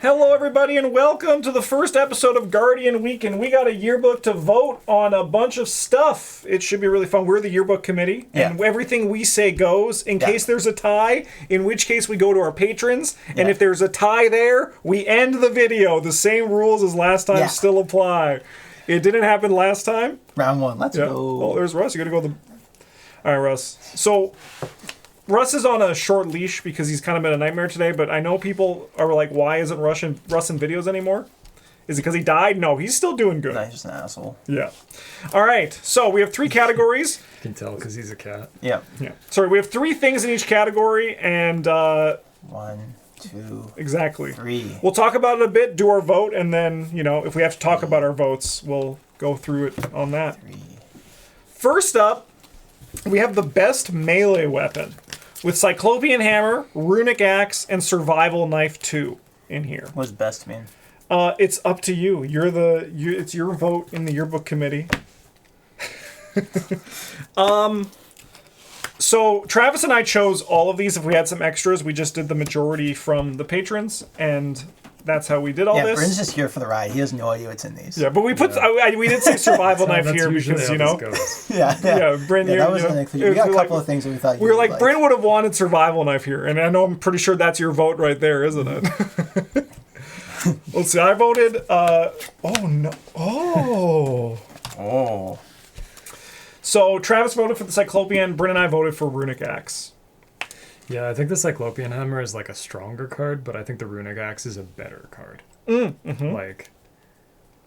Hello, everybody, and welcome to the first episode of Guardian Week, and we got a yearbook to vote on a bunch of stuff. It should be really fun. We're the yearbook committee, and everything we say goes in case there's a tie, in which case we go to our patrons, and if there's a tie there, we end the video. The same rules as last time still apply. It didn't happen last time. Round one, let's go. Oh, there's Russ. You gotta go to the... All right, Russ. So... Russ is on a short leash because he's kind of been a nightmare today, but I know people are like, why isn't Russ in videos anymore? Is it because he died? No, he's still doing good. No, he's just an asshole. Yeah. All right, so we have 3 categories. You can tell because he's a cat. Yeah. Sorry, we have 3 things in each category, and... 1, 2... Exactly. 3. We'll talk about it a bit, do our vote, and then, you know, if we have to talk about our votes, we'll go through it on that. 3. First up, we have the best melee weapon. With Cyclopean Hammer, Runic Axe, and Survival Knife 2 in here. What does best mean? It's up to you. It's your vote in the yearbook committee. So Travis and I chose all of these. If we had some extras, we just did the majority from the patrons, and that's how we did all this. Yeah, Bryn's just here for the ride. He has no idea what's in these. Yeah, but we put we did say Survival Knife here because, you know. Bryn, that was we got a couple of things that we thought you we were like, Bryn would have wanted Survival Knife here, and I know I'm pretty sure that's your vote right there, isn't it? Let's see, I voted, So Travis voted for the Cyclopean, Bryn and I voted for Runic Axe. Yeah, I think the Cyclopean Hammer is like a stronger card, but I think the Runic Axe is a better card. Like,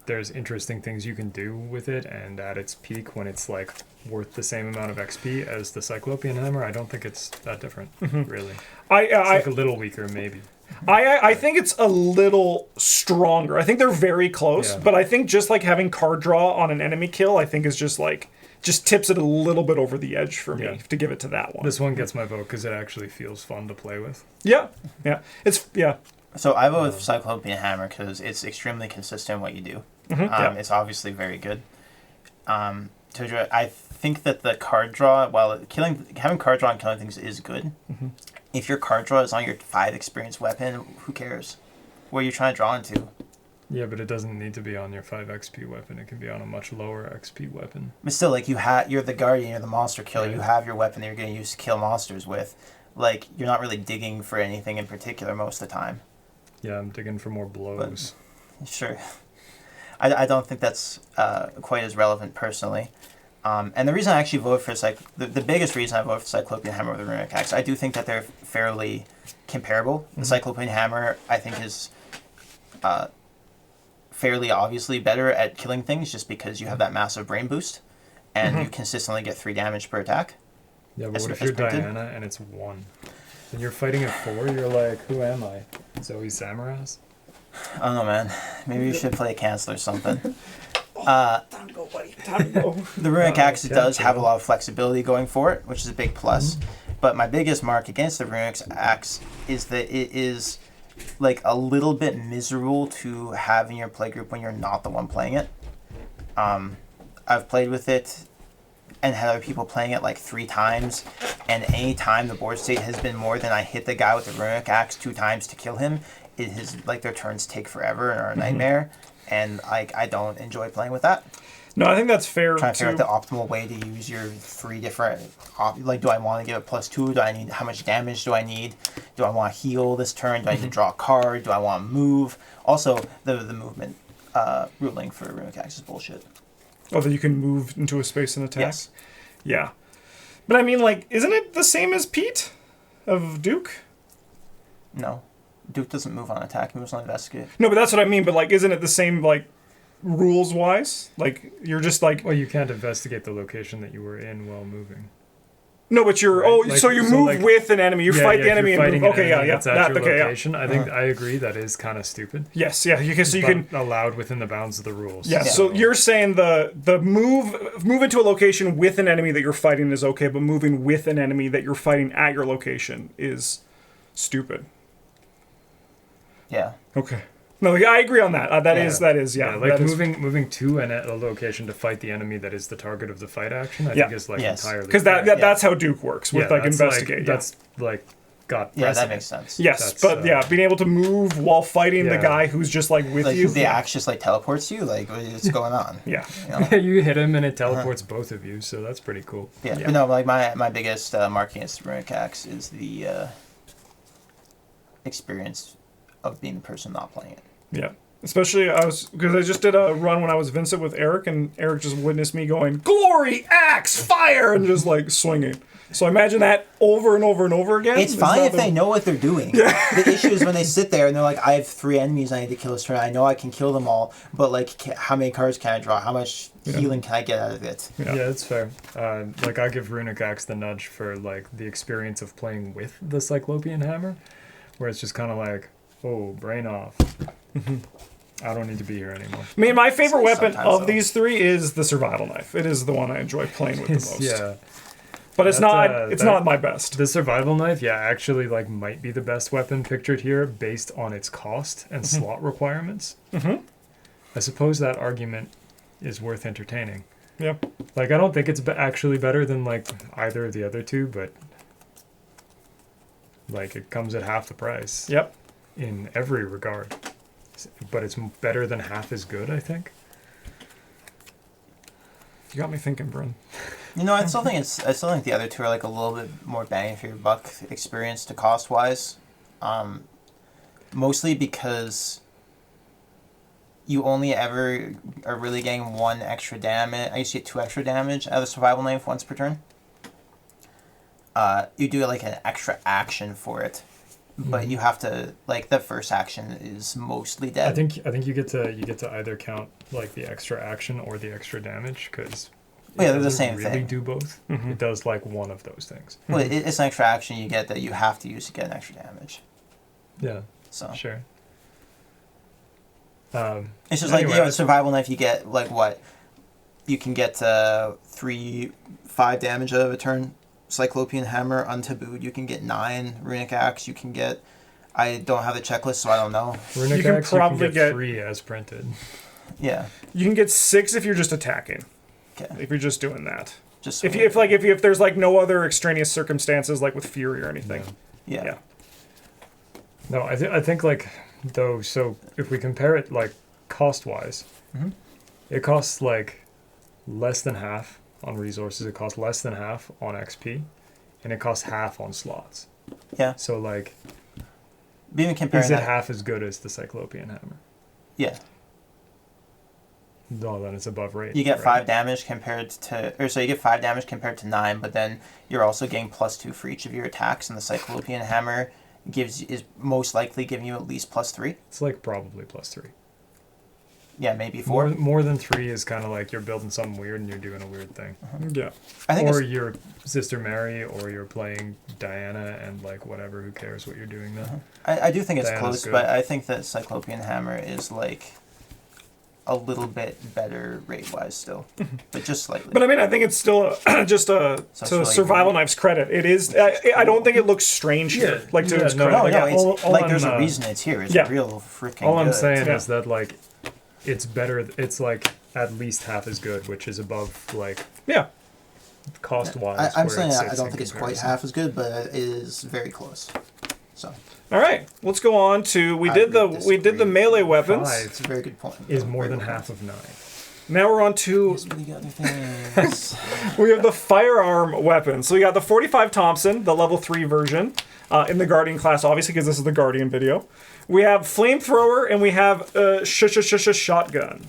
there's interesting things you can do with it, and at its peak, when it's like worth the same amount of XP as the Cyclopean Hammer, I don't think it's that different, really. It's like a little weaker, maybe. I think it's a little stronger. I think they're very close, but I think just like having card draw on an enemy kill, I think is just like... just tips it a little bit over the edge for me to give it to that one. This one gets my vote because it actually feels fun to play with. Yeah. So I vote with Cyclopean Hammer because it's extremely consistent what you do. It's obviously very good. I think that the card draw, while having card draw and killing things is good, if your card draw is on your 5 experience weapon, who cares? What are you trying to draw into? Yeah, but it doesn't need to be on your 5 XP weapon. It can be on a much lower XP weapon. But still, like, you're the Guardian, you're the monster killer, you have your weapon that you're going to use to kill monsters with. Like, you're not really digging for anything in particular most of the time. Yeah, I'm digging for more blows. But, sure. I don't think that's quite as relevant personally. And the reason I actually vote for, the biggest reason I vote for Cyclopean Hammer over the Runic Axe, I do think that they're fairly comparable. The Cyclopean Hammer, I think, is... fairly obviously better at killing things just because you have that massive brain boost and you consistently get 3 damage per attack. Yeah, but what if you're Diana and it's 1? Then you're fighting at 4, you're like, who am I? Zoe Samaras? I don't know, man. Maybe you should play a cancel or something. Time to go, buddy. Time to go. The Runic Axe does have a lot of flexibility going for it, which is a big plus. But my biggest mark against the Runic Axe is that it is... like a little bit miserable to have in your playgroup when you're not the one playing it. I've played with it and had other people playing it like 3 times, and any time the board state has been more than I hit the guy with the Runic Axe 2 times to kill him, it is like their turns take forever and are a nightmare, and like I don't enjoy playing with that. No, I think that's fair. Trying to figure out the optimal way to use your 3 different... like, do I want to give it +2? Do I need... how much damage do I need? Do I want to heal this turn? Do I need to draw a card? Do I want to move? Also, the movement ruling for Runic Axe is bullshit. Oh, that you can move into a space and attack? Yes. Yeah. But I mean, like, isn't it the same as Pete of Duke? No. Duke doesn't move on attack. He moves on investigate. No, but that's what I mean. But, like, isn't it the same, like... rules wise, like you're just like, well, you can't investigate the location that you were in while moving. No, but you're so you move with an enemy. You fight the enemy and move. Okay, that's at your location. I think I agree that is kind of stupid. Yes, so you can allowed within the bounds of the rules. Yeah, so you're saying the move into a location with an enemy that you're fighting is okay, but moving with an enemy that you're fighting at your location is stupid. Yeah. Okay. No, I agree on that. That is, like moving to a location to fight the enemy that is the target of the fight action. I think is like entirely because that's how Duke works with like investigate. That's like got Yeah, that precedent. makes sense. Yes, That's, but yeah, being able to move while fighting the Yeah. guy who's just like with Like you. the axe just like teleports you. Like what's going on? Yeah. You know? You hit him and it teleports both of you, so that's pretty cool. Yeah. Yeah. But no, like my biggest mark against the runic axe is the experience of being the person not playing it. Yeah. Especially because I just did a run when I was Vincent with Eric, and Eric just witnessed me going, glory, axe, fire, and just like swinging. So imagine that over and over and over again. It's fine if they know what they're doing. The issue is when they sit there and they're like, I have 3 enemies I need to kill this turn. I know I can kill them all, but like, how many cards can I draw? How much healing can I get out of it? Yeah, it's fair. Like I give Runic Axe the nudge for like the experience of playing with the Cyclopean Hammer, where it's just kind of like, oh, brain off. I don't need to be here anymore. I mean, my favorite weapon Sometimes of so. these 3 is the survival knife. It is the one I enjoy playing with the most. Yeah. But it's That's, not my best. The survival knife, yeah, actually like might be the best weapon pictured here based on its cost and slot requirements. I suppose that argument is worth entertaining. Yeah. Like I don't think it's actually better than like either of the other 2, but like it comes at half the price. Yep. In every regard. But it's better than half as good, I think. You got me thinking, Bryn. You know, I still think the other 2 are like a little bit more bang for your buck experience to cost wise. Mostly because you only ever are really getting 1 extra damage. I used to get 2 extra damage out of the survival knife once per turn. You do like an extra action for it, but you have to like the first action is mostly dead. I think you get to either count like the extra action or the extra damage because they're the same really thing. do both. It does like one of those things. Well, it's an extra action you get that you have to use to get an extra damage. Yeah, So sure. it's just Anyway, like survival knife. You get like what you can get 5 damage out of a turn. Cyclopean hammer untabooed. You can get 9 runic axe. You can get. I don't have the checklist, so I don't know. Runic You can Axe, probably you can get- get 3 as printed. Yeah. You can get 6 if you're just attacking. Okay. If you're just doing that. Just If there's like no other extraneous circumstances like with Fury or anything. yeah. Yeah. No, I think like though. So if we compare it like cost wise, it costs like less than half on resources. It costs less than half on XP, and it costs half on slots. Yeah. So like, Even comparing is it that. half as good as the Cyclopean Hammer? Yeah. No, then it's above rate. You get right? 5 damage compared to, you get 5 damage compared to 9, but then you're also getting +2 for each of your attacks, and the Cyclopean hammer is most likely giving you at least +3. It's like probably +3. Yeah, maybe 4. More than 3 is kind of like you're building something weird and you're doing a weird thing. Yeah. I think Or it's, you're Sister Mary, or you're playing Diana, and like whatever, who cares what you're doing now? I do think it's Diana's close, good. but I think that Cyclopean hammer is like a little bit better rate wise still, but just slightly. But I mean, I think it's still just So to it's really survival good. knife's credit. It is. I don't think it looks strange here. Yeah. Like to Yeah, its no, credit. no, Like, no, yeah, it's all like there's I'm, a reason it's here. It's yeah. real freaking All I'm good. saying Yeah. is that like it's better. It's like at least half as good, which is above like yeah. cost wise. I'm saying I don't think it's quite half as good, but it is very close. So All right. Let's go on to we did the melee weapons. it's a very good point. Is Very more good than point. half of 9. Now we're on to Yes, but you got other things. we have the firearm weapons. So we got the 45 Thompson, the level 3 version, in the Guardian class, obviously because this is the Guardian video. We have flamethrower and we have shotgun.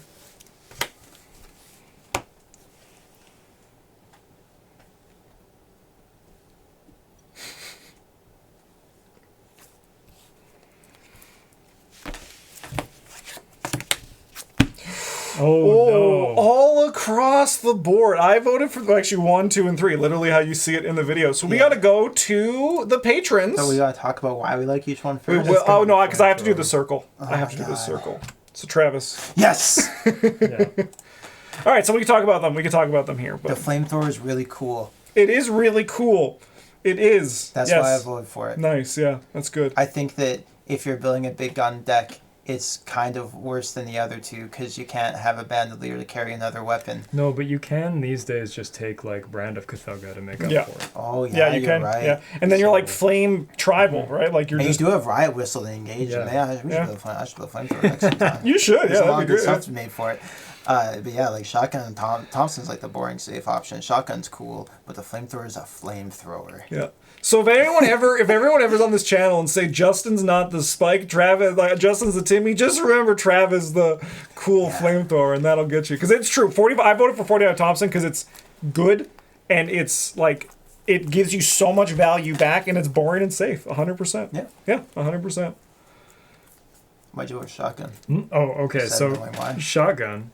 Oh, no! All across the board. I voted for actually 1, 2, and 3, literally how you see it in the video. So we got to go to the patrons. So we gotta talk about why we like each one We first. will- oh no, be because I have to do flamethrower. the circle. I have my to do the God. circle. So Travis. Yes, Yeah. All right, so we can talk about them. We can talk about them here, the but flamethrower is really cool. it is really cool. It is. That's yes. why I voted for it. Nice. Yeah, that's good. I think that if you're building a big gun deck, it's kind of worse than the other two because you can't have a bandolier to carry another weapon. No, but you can these days just take like Brand of Cthulhu to make up for it. Oh yeah, you you're can. right. Yeah, and then you're like flame tribal, right? Like you're and just. you do have riot whistle to engage. Yeah. Man, I should build a flamethrower next time. You should. There's Yeah, a lot that'd of be good great. stuff made for it. But yeah, like shotgun and Thompson's like the boring safe option. Shotgun's cool, but the flamethrower is a flamethrower. Yeah. So if everyone ever's on this channel and say Justin's not the Spike, Travis, like Justin's the Timmy, just remember Travis the cool flamethrower, and that'll get you. Because it's true. I voted for 45 Thompson because it's good, and it's like it gives you so much value back, and it's boring and safe. 100%. Yeah. Yeah. 100%. Why'd you go with shotgun? Oh, okay. So why? shotgun,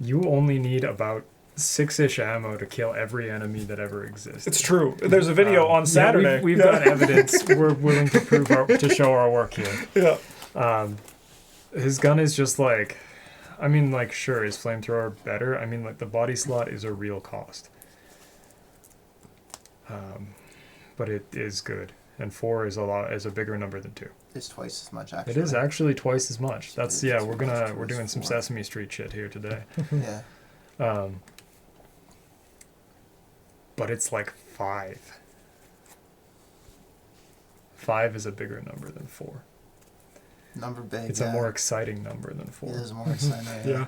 you only need about 6-ish ammo to kill every enemy that ever exists. It's true. There's a video on Saturday. Yeah, we've got evidence. We're willing to to show our work here. Yeah. His gun is just like, I mean, like, sure, is flamethrower better? I mean, like, the body slot is a real cost. But it is good. And 4 is a bigger number than 2. It's twice as much actually. It is actually twice as much. That's It's we're doing some Sesame Street shit here today. Yeah. But it's like 5. 5 is a bigger number than 4. Number big. It's a more exciting number than 4. It is more exciting. Yeah.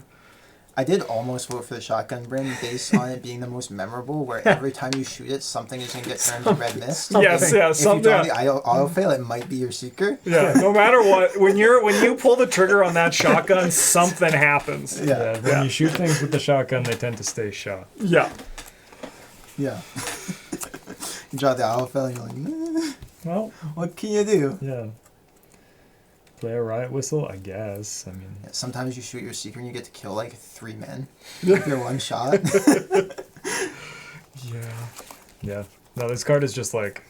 I did almost vote for the shotgun brand based on it being the most memorable, where every time you shoot it, something is going to get turned to red mist. Yes, yeah, If you draw the auto fail, it might be your seeker. Yeah, no matter what, when you pull the trigger on that shotgun, something happens. Yeah, when you shoot things with the shotgun, they tend to stay shot. Yeah. Yeah. You draw the auto fail, and you're like, nah, Well, what can you do? yeah. Play a riot whistle, I guess. I mean, Yeah, sometimes you shoot your seeker and you get to kill like 3 men with your one shot. yeah. No, this card is just like,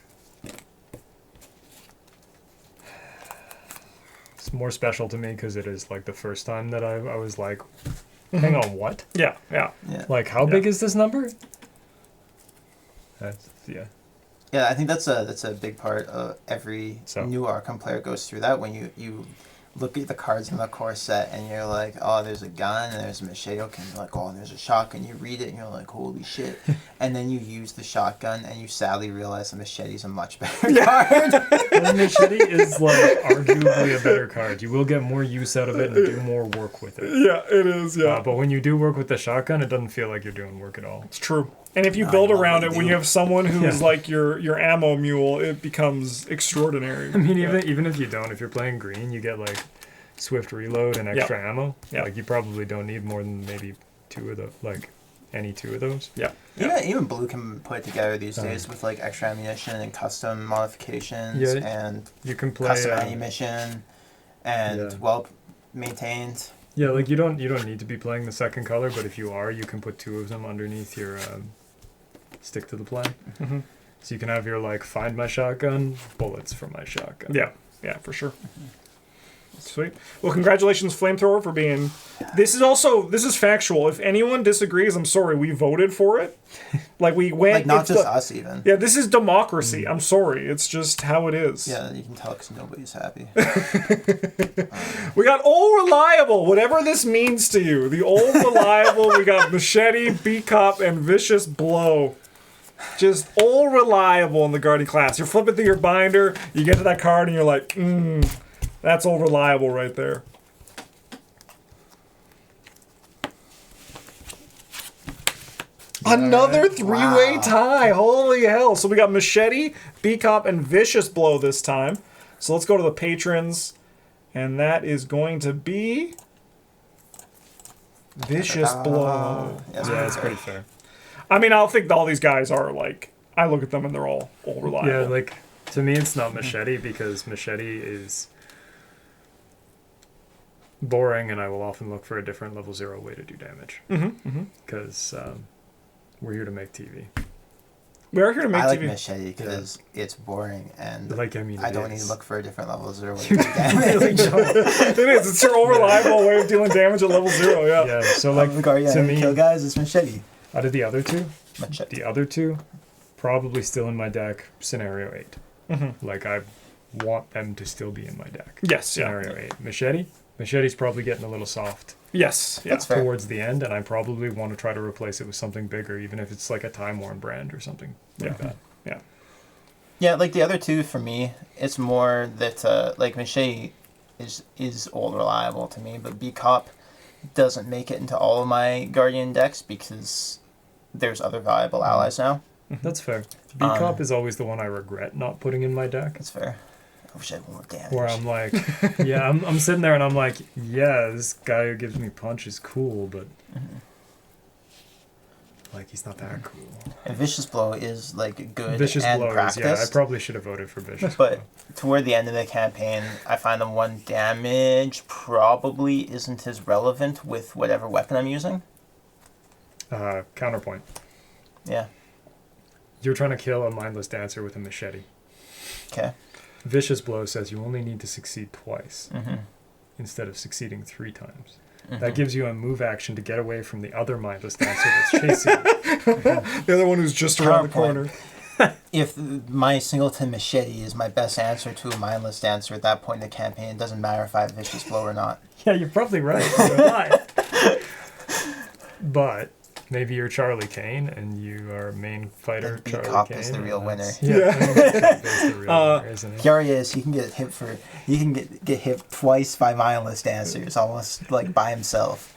it's more special to me because it is like the first time that I was like, hang on, what? Yeah. Yeah. Like, how big is this number? Yeah. Yeah, I think that's a big part of every new Arkham player goes through that when you look at the cards in the core set and you're like, oh, there's a gun and there's a machete, and you're like, oh, and there's a shotgun. You read it and you're like, holy shit. And then you use the shotgun and you sadly realize the machete's a much better card. The machete is like arguably a better card. You will get more use out of it and do more work with it. Yeah, it is, yeah. But when you do work with the shotgun, it doesn't feel like you're doing work at all. It's true. And if you build around it, when you have someone who's like your ammo mule, it becomes extraordinary. I mean, even if you don't, if you're playing green, you get like swift reload and extra ammo. Yeah. Like you probably don't need more than maybe 2 of the any 2 of those. Yeah. Even blue can put it together these days with like extra ammunition and custom modifications and you can play custom ammunition and well maintained. Yeah, like you don't need to be playing the second color, but if you are, you can put 2 of them underneath your stick to the plan. Mm-hmm. So you can have your like find my shotgun, bullets for my shotgun. Yeah, for sure. Sweet. Well, congratulations, Flamethrower, for being. This is factual. If anyone disagrees, I'm sorry. We voted for it. Like we went. Like not just us even. Yeah, this is democracy. I'm sorry. It's just how it is. Yeah, you can tell because nobody's happy. We got all reliable, whatever this means to you. The all reliable. We got machete, B-Cop, and vicious blow. Just all reliable in the Guardian class. You're flipping through your binder. You get to that card, and you're like, that's all reliable right there. Another 3-way tie. Holy hell. So we got Machete, B-Cop, and Vicious Blow this time. So let's go to the patrons. And that is going to be Vicious Blow. Yeah, that's pretty fair. I mean, I think all these guys are like, I look at them and they're all reliable. Yeah, like, to me it's not Machete because Machete is boring and I will often look for a different level 0 way to do damage. Because we're here to make TV. We are here to make TV. I like Machete because it's boring and I don't need to look for a different level 0 way to do damage. It is. It's your reliable way of dealing damage at level 0, yeah. Yeah, so like, to me, kill guys, it's Machete. Out of the other 2, Machete. the other 2, probably still in my deck, Scenario 8. Like, I want them to still be in my deck. Yes, Scenario 8. Machete, Machete's probably getting a little soft. Yes. Yeah. That's fair. Towards the end, and I probably want to try to replace it with something bigger, even if it's like a time-worn brand or something like that. Yeah. Yeah, like the other two for me, it's more that like Machete is old reliable to me, but B-Cop doesn't make it into all of my Guardian decks because there's other valuable allies now. That's fair. B-Cop is always the one I regret not putting in my deck. That's fair. I wish I had more damage. Where I'm like, yeah, I'm sitting there and I'm like, yeah, this guy who gives me punch is cool, but like he's not that cool. And Vicious Blow is like good Vicious and Blow practiced. is, yeah, I probably should have voted for Vicious But Blow. toward the end of the campaign, I find the 1 damage probably isn't as relevant with whatever weapon I'm using. Counterpoint. Yeah. You're trying to kill a mindless dancer with a machete. Okay. Vicious Blow says you only need to succeed twice Mm-hmm. instead of succeeding 3 times. Mm-hmm. That gives you a move action to get away from the other mindless dancer that's chasing you. The other one who's just around the Counterpoint. corner. If my singleton machete is my best answer to a mindless dancer at that point in the campaign, it doesn't matter if I have Vicious Blow or not. Yeah, you're probably right. But maybe you're Charlie Kane and you are main fighter And Charlie B-Cop Kane. is the real and winner. that's- Yeah, I think B-Cop is the real winner, isn't he? Here he is. He can get hit get hit twice by mindless dancers, almost like by himself.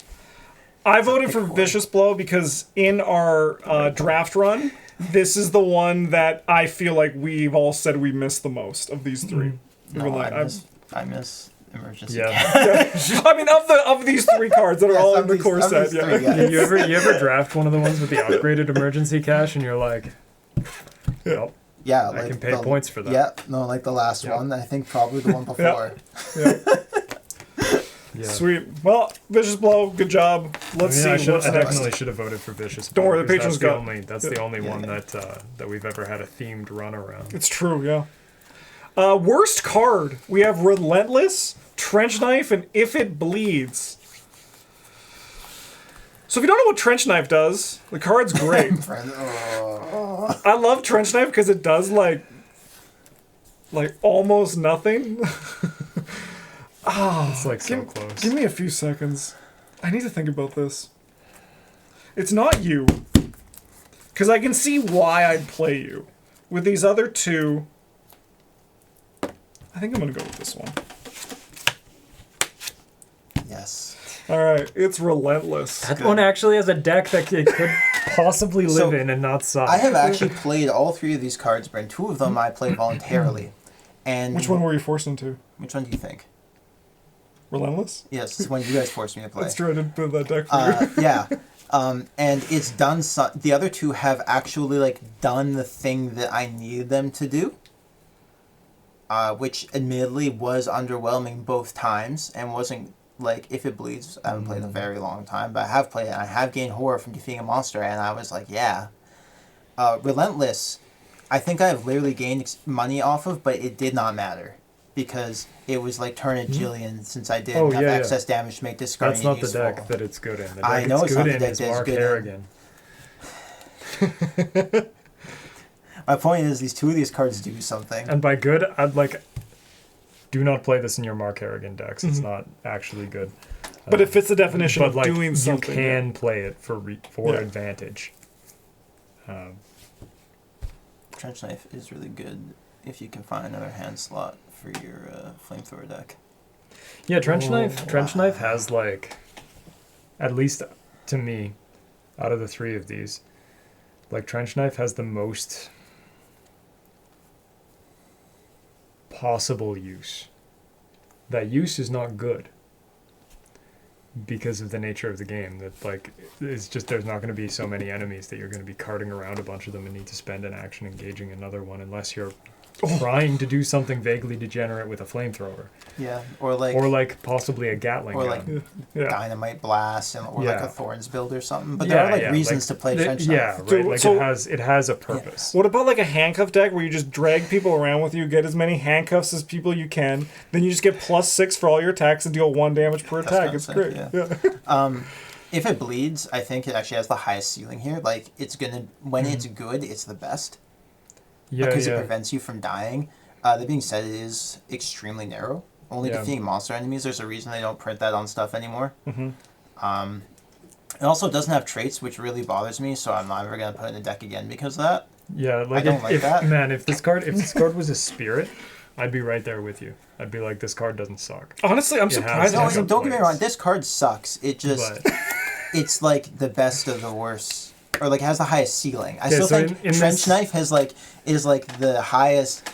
I voted for Vicious Blow because in our draft run, this is the one that I feel like we've all said we missed the most of these 3. We were No, like, I miss emergency. Yeah. I mean, of these 3 cards that are Yes, all of in the these- core of set, these yeah. 3, yes. You ever draft one of the ones with the upgraded emergency cash and you're like, well, Yeah, I like can pay points for that. Yeah, no, like the last Yeah. one. I think probably the one before. yeah. Sweet. Well, Vicious Blow, good job. Let's I see what's I next. definitely should have voted for Vicious. Don't worry, the because patrons that's got- the only that's the only one that we've ever had a themed run around. It's true, yeah. Worst card. We have Relentless, Trench Knife, and If It Bleeds. So if you don't know what Trench Knife does, the card's great. Friend, oh. I love Trench Knife because it does like almost nothing. It's like so close. Give me a few seconds. I need to think about this. It's not you. Because I can see why I'd play you. With these other 2, I think I'm going to go with this one. Yes. Alright, it's Relentless. That one actually has a deck that it could possibly live So, in and not suck. I have actually played all 3 of these cards, Brent. 2 of them I played voluntarily. And Which one were you forced into? Which one do you think? Relentless? Yes, it's one you guys forced me to play. That's true, I didn't build that deck for you. Yeah. And it's done. The other 2 have actually like done the thing that I needed them to do, which admittedly was underwhelming both times and wasn't like If It Bleeds. I haven't played in a very long time, but I have played it. I have gained horror from defeating a monster, and I was like, yeah. Relentless, I think I have literally gained money off of, but it did not matter. Because it was like turn a Jillion since I did have excess damage to make this That's Guardian not useful. the deck that it's good in. The deck I know it's it's not good the in deck is that it's Mark good in. Harrigan. My point is, these 2 of these cards do something. And by good, I'd like, do not play this in your Mark Harrigan decks. It's not actually good. But it fits the definition But of like, doing something. you can play it for advantage. Trench Knife is really good if you can find another hand slot for your flamethrower deck. Yeah, Trench Knife has like, at least to me, out of the 3 of these, like Trench Knife has the most possible use. That use is not good because of the nature of the game. That like it's just there's not going to be so many enemies that you're going to be carting around a bunch of them and need to spend an action engaging another one unless you're trying to do something vaguely degenerate with a flamethrower. Yeah, or like possibly a Gatling or gun. like Dynamite Blast or like Yeah. a Thorns build or something. But there are like reasons to play Trench Knife. Yeah, right. Dude, Like so- it has a purpose. What about like a handcuff deck where you just drag people around with you, get as many handcuffs as people you can, then you just get +6 for all your attacks and deal 1 damage per attack. It's great. Yeah. If It Bleeds, I think it actually has the highest ceiling here. Like it's gonna when it's good, it's the best Yeah, because yeah. it prevents you from dying. That being said, it is extremely narrow. only defeating monster enemies. There's a reason they don't print that on stuff anymore. It also doesn't have traits, which really bothers me, so I'm not ever going to put it in the deck again because of that. Yeah, like, man, if this card was a spirit, I'd be right there with you. I'd be like, this card doesn't suck. Honestly, I'm surprised. No, don't get me wrong. This card sucks. It just, it's like the best of the worst, or like has the highest ceiling. I still think Trench Knife is like the highest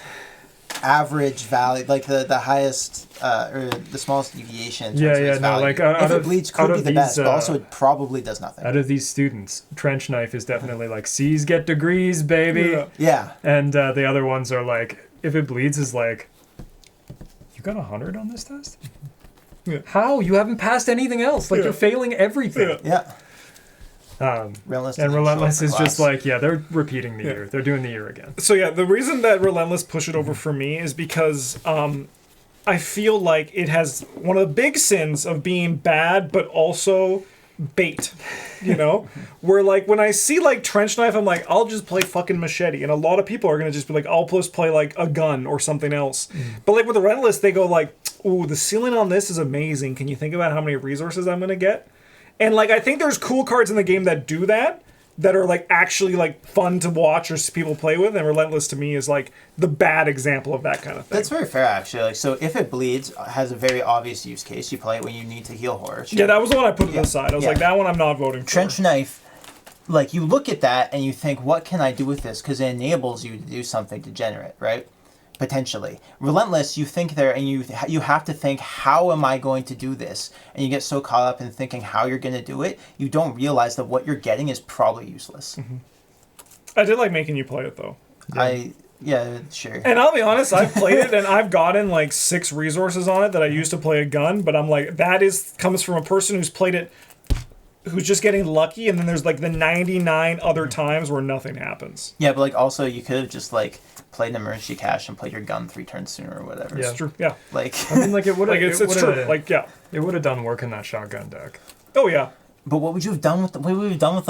average value, like the highest or the smallest deviation. In terms of its value. Like if it bleeds, could be the best, but also it probably does nothing. Out of these students, Trench Knife is definitely like C's get degrees, baby. Yeah. And the other ones are like, if it bleeds, is like, you got 100 on this test? Yeah. How? You haven't passed anything else. Like, you're failing everything. Yeah. Relentless is just like, they're repeating the year. They're doing the year again. So the reason that Relentless push it over for me is because I feel like it has one of the big sins of being bad, but also bait, where like when I see like Trench Knife, I'm like, I'll just play fucking Machete, and a lot of people are gonna just be like, I'll just play like a gun or something else. But like with the Relentless, they go like, ooh, the ceiling on this is amazing. Can you think about how many resources I'm gonna get? And like I think there's cool cards in the game that do that are like actually like fun to watch or people play with, and Relentless to me is like the bad example of that kind of thing. That's very fair, actually. Like, so if it bleeds, has a very obvious use case. You play it when you need to heal horror. Yeah, that was the one I put to the side. I was like, that one I'm not voting for. Trench Knife, like you look at that and you think, what can I do with this? Because it enables you to do something degenerate, right? Potentially. Relentless, you think there and you have to think, how am I going to do this? And you get so caught up in thinking how you're going to do it, you don't realize that what you're getting is probably useless. I did like making you play it though. Yeah, sure. And I'll be honest, I've played it and I've gotten like 6 resources on it that I used to play a gun, but I'm like, comes from a person who's played it, who's just getting lucky, and then there's like the 99 other times where nothing happens. Yeah, but like also you could have just like played an emergency cache and played your gun 3 turns sooner or whatever. Yeah, it's true. Yeah. Like I mean, like it would have. Like it's true. Like it would have done work in that shotgun deck. Oh yeah. But what would you have done with the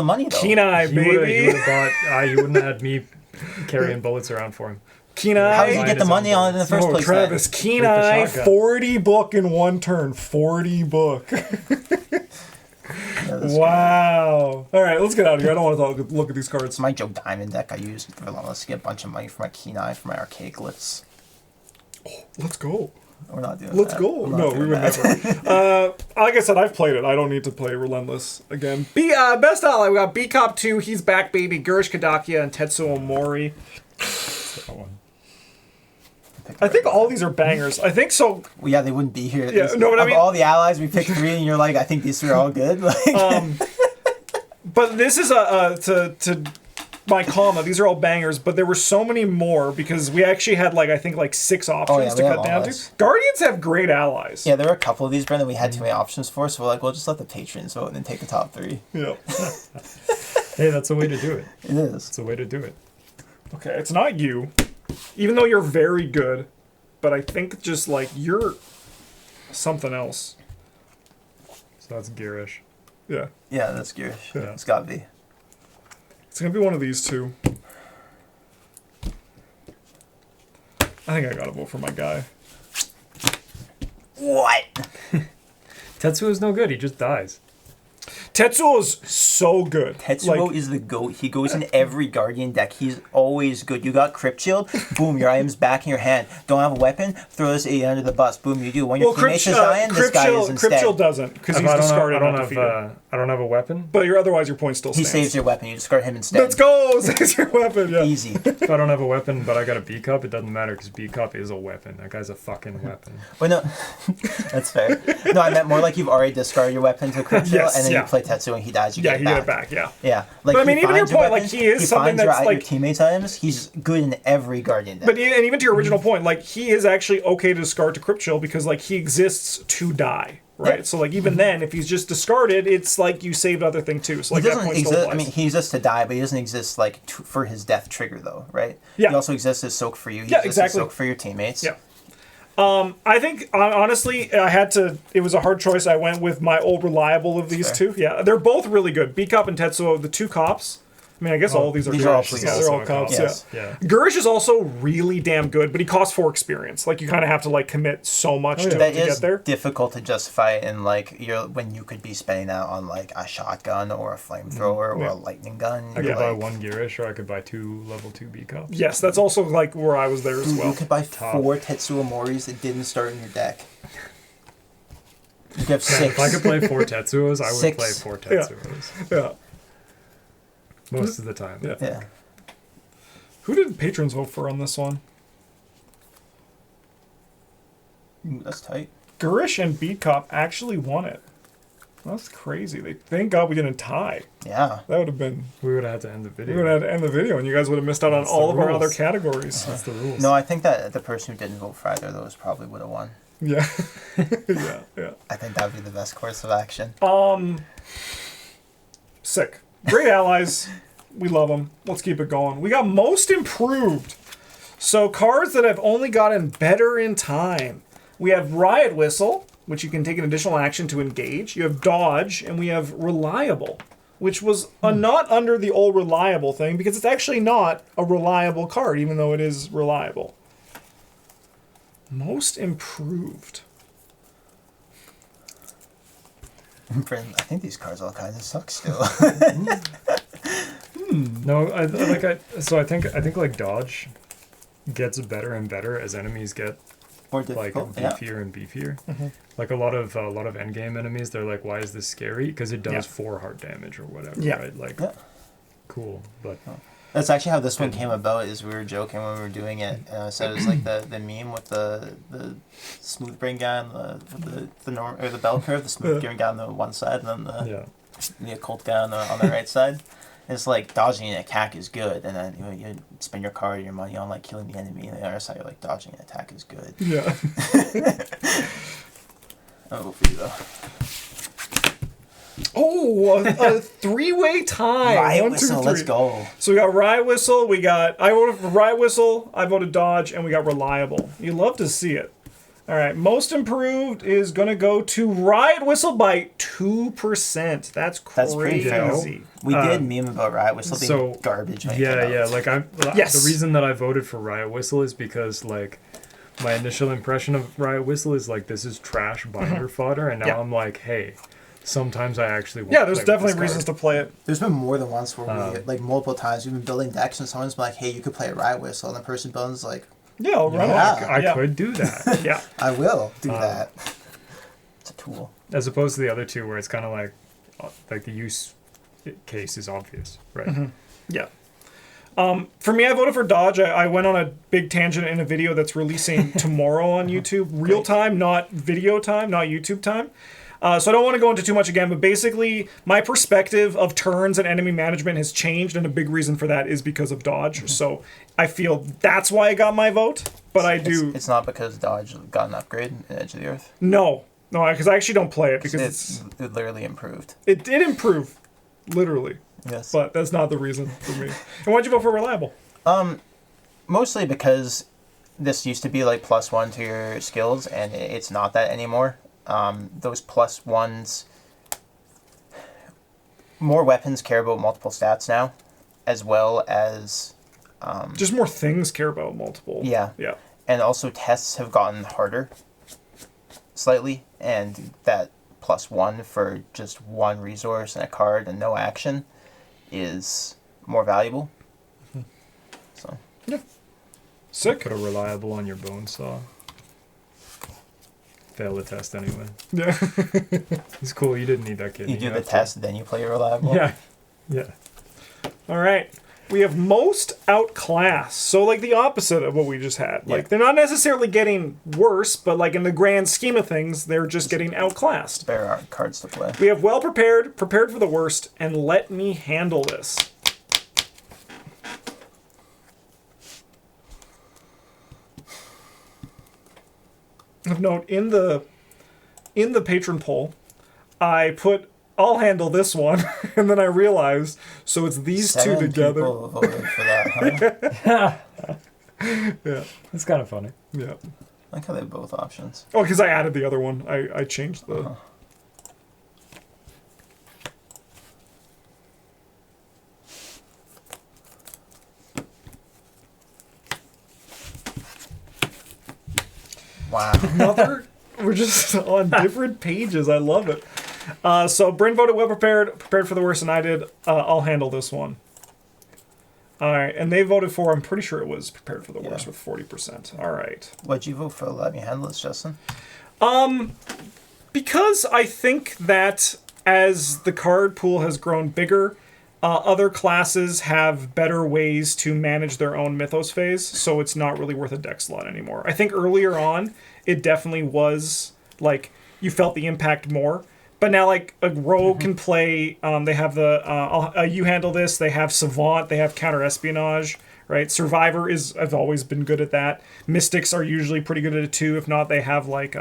money though? Kenai, baby. You would have bought. You wouldn't have had me carrying bullets around for him. Kenai. How did you get the money on it in the first place? Travis, Kenai, 40 book in one turn. 40 book. Wow. All right, let's get out of here. I don't want to look at these cards. It's my Joe Diamond deck I used for Relentless to get a bunch of money for my Kenai, for my archaic glitz. Oh, let's go. We're not doing Let's that. go. No, we would never. Like I said, I've played it. I don't need to play Relentless again. Best ally, we got B-Cop 2, he's back, baby. Gurish Kadakia and Tetsuo Mori. That one. I think all these are bangers. I think so. Well, yeah, they wouldn't be here. Yeah, no, but I mean, all the allies, we picked 3, and you're like, I think these 3 are all good. Like, but this is to my comma. These are all bangers, but there were so many more because we actually had I think 6 options to cut down to. Guardians have great allies. Yeah, there were a couple of these, Brendan, we had too many options for, so we're like, well, just let the patrons vote and then take the top 3. Yeah. Hey, that's a way to do it. It is. It's a way to do it. Okay, it's not you. Even though you're very good, but I think just you're something else. So that's Garish. Yeah. Yeah, that's Garish. Yeah. It's gotta be. It's gonna be one of these 2. I think I gotta vote for my guy. What? Tetsuo's no good. He just dies. Tetsuo's so good. Tetsuo is the GOAT. He goes in every Guardian deck. He's always good. You got Crypt Shield, boom, your item's back in your hand. Don't have a weapon, throw this 8 under the bus, boom, you do. When your teammates is dying, this guy is instead. Crypt Shield doesn't, because he's discarded. I don't have a weapon. But otherwise your point still stands. He saves your weapon, you discard him instead. Let's go! Saves your weapon, yeah. Easy. If I don't have a weapon, but I got a B-Cup, it doesn't matter, because B-Cup is a weapon. That guy's a fucking weapon. Well, no, that's fair. No, I meant more like you've already discarded your weapon to Crypt Shield, and then you play Tetsuo and he dies, you get it back. Yeah. Yeah. But I mean, even your point, he is something that's your teammates' items, he's good in every Guardian deck. But even to your original point, he is actually okay to discard to Crypt Shield because he exists to die. Right, yep. So even then, if he's just discarded, it's you saved other thing too. So he doesn't exist. I mean, he exists to die, but he doesn't exist for his death trigger though, right? Yeah. He also exists as soak for you. He exists as soak for your teammates. Yeah. I think honestly, I had to. It was a hard choice. I went with my old reliable of these 2. Yeah, they're both really good. B-Cop and Tetsuo, the 2 cops. mean, I guess all these are these are all Gurish. please. Yeah, they're all Also cops. Yes. Yeah. Gurish is also really damn good, but he costs 4 experience. Like, you kind of have to, like, commit so much to That get is there. difficult to justify in like when you could be spending that on like a shotgun or a flamethrower or a lightning gun. I could like, buy 1 Girish, or I could buy 2 level 2 B cops. Yes, that's also, like, where I was there as well. You could buy Top. 4 Tetsuo Moris that didn't start in your deck. You could have 6. If I could play 4 Tetsuos, I would 6. play 4 Tetsuos. Yeah. Most of the time. Yeah. Yeah. Who did patrons vote for on this one? Ooh, that's tight. Gurish and Beat Cop actually won it. That's crazy. Thank God we didn't tie. Yeah. That would have been... We would have had to end the We video. would have had to end the video, and you guys would have missed out on That's all the of our other rules. categories. That's the rules. No, I think that the person who didn't vote for either of those probably would have won. Yeah. yeah. I think that would be the best course of action. Sick. Great allies. We love them. Let's keep it going. We got most improved. So cards that have only gotten better in time. We have Riot Whistle, which you can take an additional action to engage. You have Dodge, and we have Reliable, which was not under the old Reliable thing, because it's actually not a reliable card, even though it is reliable. Most improved. Friend, I think these cards all kind of suck still. No, I think like Dodge gets better and better as enemies get More like difficult. beefier and beefier. Like a lot of endgame enemies, they're like, why is this scary? Because it does 4 heart damage or whatever. Yeah. Right? Like, Yeah. cool, but That's actually how this one came about. Is we were joking when we were doing it. So it was like the meme with the smooth brain guy on the norm or the bell curve, the smooth brain guy on the one side, and then the occult guy on the right side. It's like dodging an attack is good, and then you spend your card, your money on like killing the enemy, and the other side you're like dodging an attack is good. Yeah. I'll go for you though. Oh, a 3-way tie. Riot 1, 2, Whistle, 3. let's go. So we got Riot Whistle, I voted for Riot Whistle, I voted Dodge, and we got Reliable. You love to see it. All right, most improved is going to go to Riot Whistle by 2%. That's crazy. That's pretty fair. We did meme about Riot Whistle being garbage. When it came out. like the reason that I voted for Riot Whistle is because like my initial impression of Riot Whistle is like this is trash binder fodder, and now I'm like, hey, sometimes I actually want there's definitely reasons to play it. There's been more than once where we, like multiple times, we've been building decks and someone's been like, hey, you could play a Riot Whistle, and the person building's like, Yeah, I'll run it. I could do that. Yeah. I will do that. It's a tool. As opposed to the other two where it's kind of like the use case is obvious, right? Yeah. For me, I voted for Dodge. I went on a big tangent in a video that's releasing tomorrow on YouTube. Real time, not video time, not YouTube time. So I don't want to go into too much again, but basically my perspective of turns and enemy management has changed, and a big reason for that is because of Dodge. So I feel that's why I got my vote, but It's not because Dodge got an upgrade in Edge of the Earth. No, because I actually don't play it because it literally improved. It did improve, literally. Yes. But that's not the reason for me. And why'd you vote for Reliable? Mostly because this used to be like +1 to your skills, and it's not that anymore. Those +1s, more weapons care about multiple stats now, as well as just more things care about multiple. Yeah. And also tests have gotten harder slightly, and that +1 for just one resource and a card and no action is more valuable. So yeah, sick. Put a Reliable on your bone saw. Fail the test anyway. Yeah. It's cool. You didn't need that kid. you do the test, then you play Reliable. Yeah. All right. We have most outclassed. So like the opposite of what we just had. Like they're not necessarily getting worse, but like in the grand scheme of things, they're just getting outclassed. Better cards to play. We have well prepared, prepared for the worst, and let me handle this. Of note, in the patron poll, I put I'll handle this one, and then I realized so it's these 7 two together. People voted for that, huh? Yeah, That's kind of funny. yeah. I like how they have both options. Oh, because I added the other one. I changed the. Wow. We're just on different pages. I love it. So Bryn voted well prepared for the worst, and I did. I'll handle this one. All right, and they voted for. I'm pretty sure it was prepared for the worst with 40%. All right. What'd you vote for? Let me handle this, Justin. Because I think that as the card pool has grown bigger, other classes have better ways to manage their own mythos phase, so it's not really worth a deck slot anymore. I think earlier on, it definitely was, like, you felt the impact more. But now, like, a rogue can play, they have the, you handle this, they have Savant, they have counter-espionage, right? Survivor I've always been good at that. Mystics are usually pretty good at it too. If not, they have, like,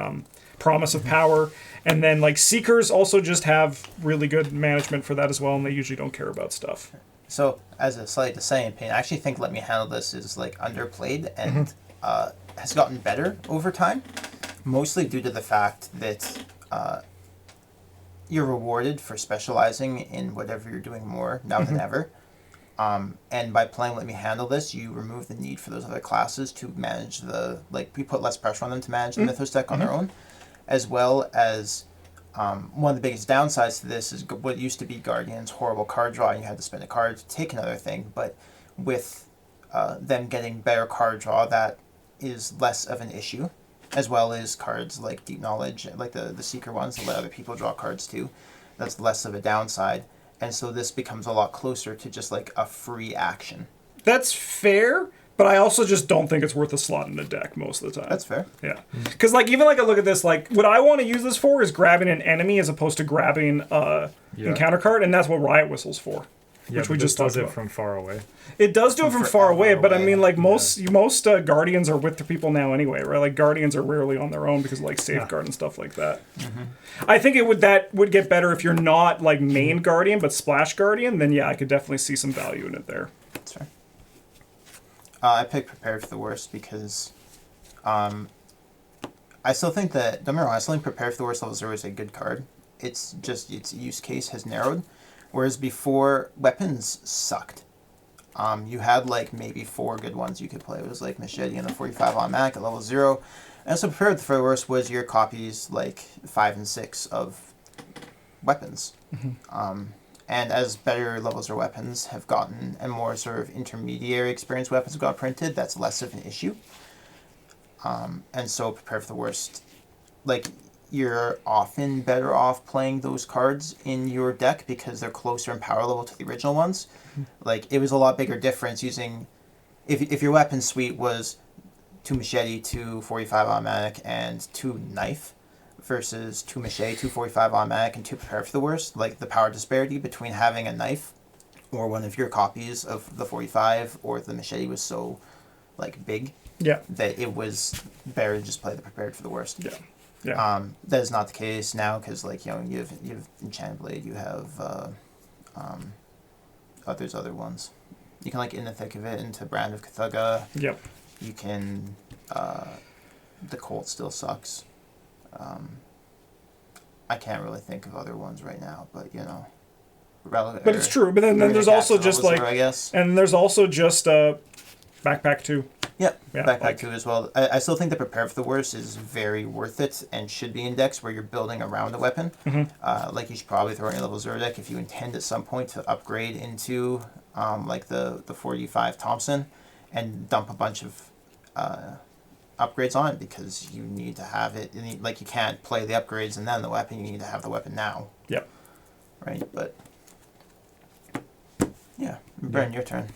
Promise of Power. And then, like, Seekers also just have really good management for that as well, and they usually don't care about stuff. So, as a slight dissenting opinion, I actually think Let Me Handle This is, like, underplayed and has gotten better over time, mostly due to the fact that you're rewarded for specializing in whatever you're doing more now than ever. And by playing Let Me Handle This, you remove the need for those other classes to manage you put less pressure on them to manage the Mythos deck on their own. As well as one of the biggest downsides to this is what used to be Guardian's horrible card draw, and you had to spend a card to take another thing. But with them getting better card draw, that is less of an issue, as well as cards like Deep Knowledge, like the Seeker ones, that let other people draw cards too. That's less of a downside. And so this becomes a lot closer to just like a free action. That's fair. But I also just don't think it's worth a slot in the deck most of the time. That's fair. Yeah. Because, like, even, like, I look at this, like, what I want to use this for is grabbing an enemy as opposed to grabbing encounter card, and that's what Riot Whistle's for. Yeah, which we just does talked it about. from far away. It does do it from far away, but I mean, like, most Yeah. Guardians are with the people now anyway, right? Like, Guardians are rarely on their own because of, like, Safeguard and stuff like that. I think that would get better if you're not, like, main Guardian, but Splash Guardian, then, yeah, I could definitely see some value in it there. That's right. I picked Prepared for the Worst because I still think that, don't get me wrong, I still think Prepared for the Worst level 0 is a good card. It's just, its use case has narrowed. Whereas before, weapons sucked. You had like maybe 4 good ones you could play. It was like Machete and the 45 automatic at level 0. And so Prepared for the Worst was your copies like 5 and 6 of weapons. And as better levels of weapons have gotten and more sort of intermediary experience weapons have got printed, that's less of an issue. And so Prepare for the Worst, like, you're often better off playing those cards in your deck because they're closer in power level to the original ones. Like, it was a lot bigger difference using, if your weapon suite was 2 Machete, 2 45 automatic, and 2 Knife, versus 2 Machete, 2 45 automatic, and 2 Prepare for the Worst, like the power disparity between having a Knife or one of your copies of the 45 or the Machete was so like big that it was better to just play the Prepared for the Worst. That is not the case now because, like, you know, you have Enchanted Blade, you have there's other ones. You can, like, In the Thick of It into Brand of Cthulhu. You can the Colt still sucks. I can't really think of other ones right now, but you know, but it's true. But then there's also just like, I guess, and there's also just Backpack 2. Yep, Backpack 2 as well. I still think that Prepare for the Worst is very worth it and should be in decks where you're building around a weapon. Like, you should probably throw in a level 0 deck if you intend at some point to upgrade into like the 45 Thompson and dump a bunch of upgrades on it because you need to have it. Like, you can't play the upgrades and then the weapon. You need to have the weapon now. Right, but yeah, Bren, your turn.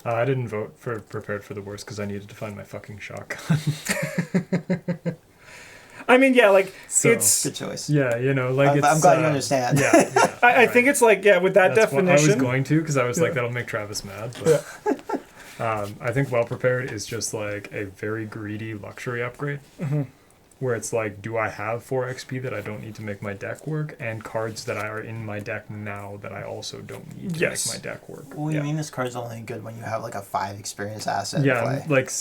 I didn't vote for Prepared for the Worst because I needed to find my fucking shotgun. I mean, yeah, like, so, it's good choice. Yeah, you know, like, it's. I'm glad you understand. I think it's like, with that That's definition. What I was going to because I was like, that'll make Travis mad. But I think Well Prepared is just like a very greedy luxury upgrade. Where it's like, do I have 4 XP that I don't need to make my deck work, and cards that are in my deck now that I also don't need to make my deck work? Well, you mean this card's only good when you have like a 5 experience asset to play. Like,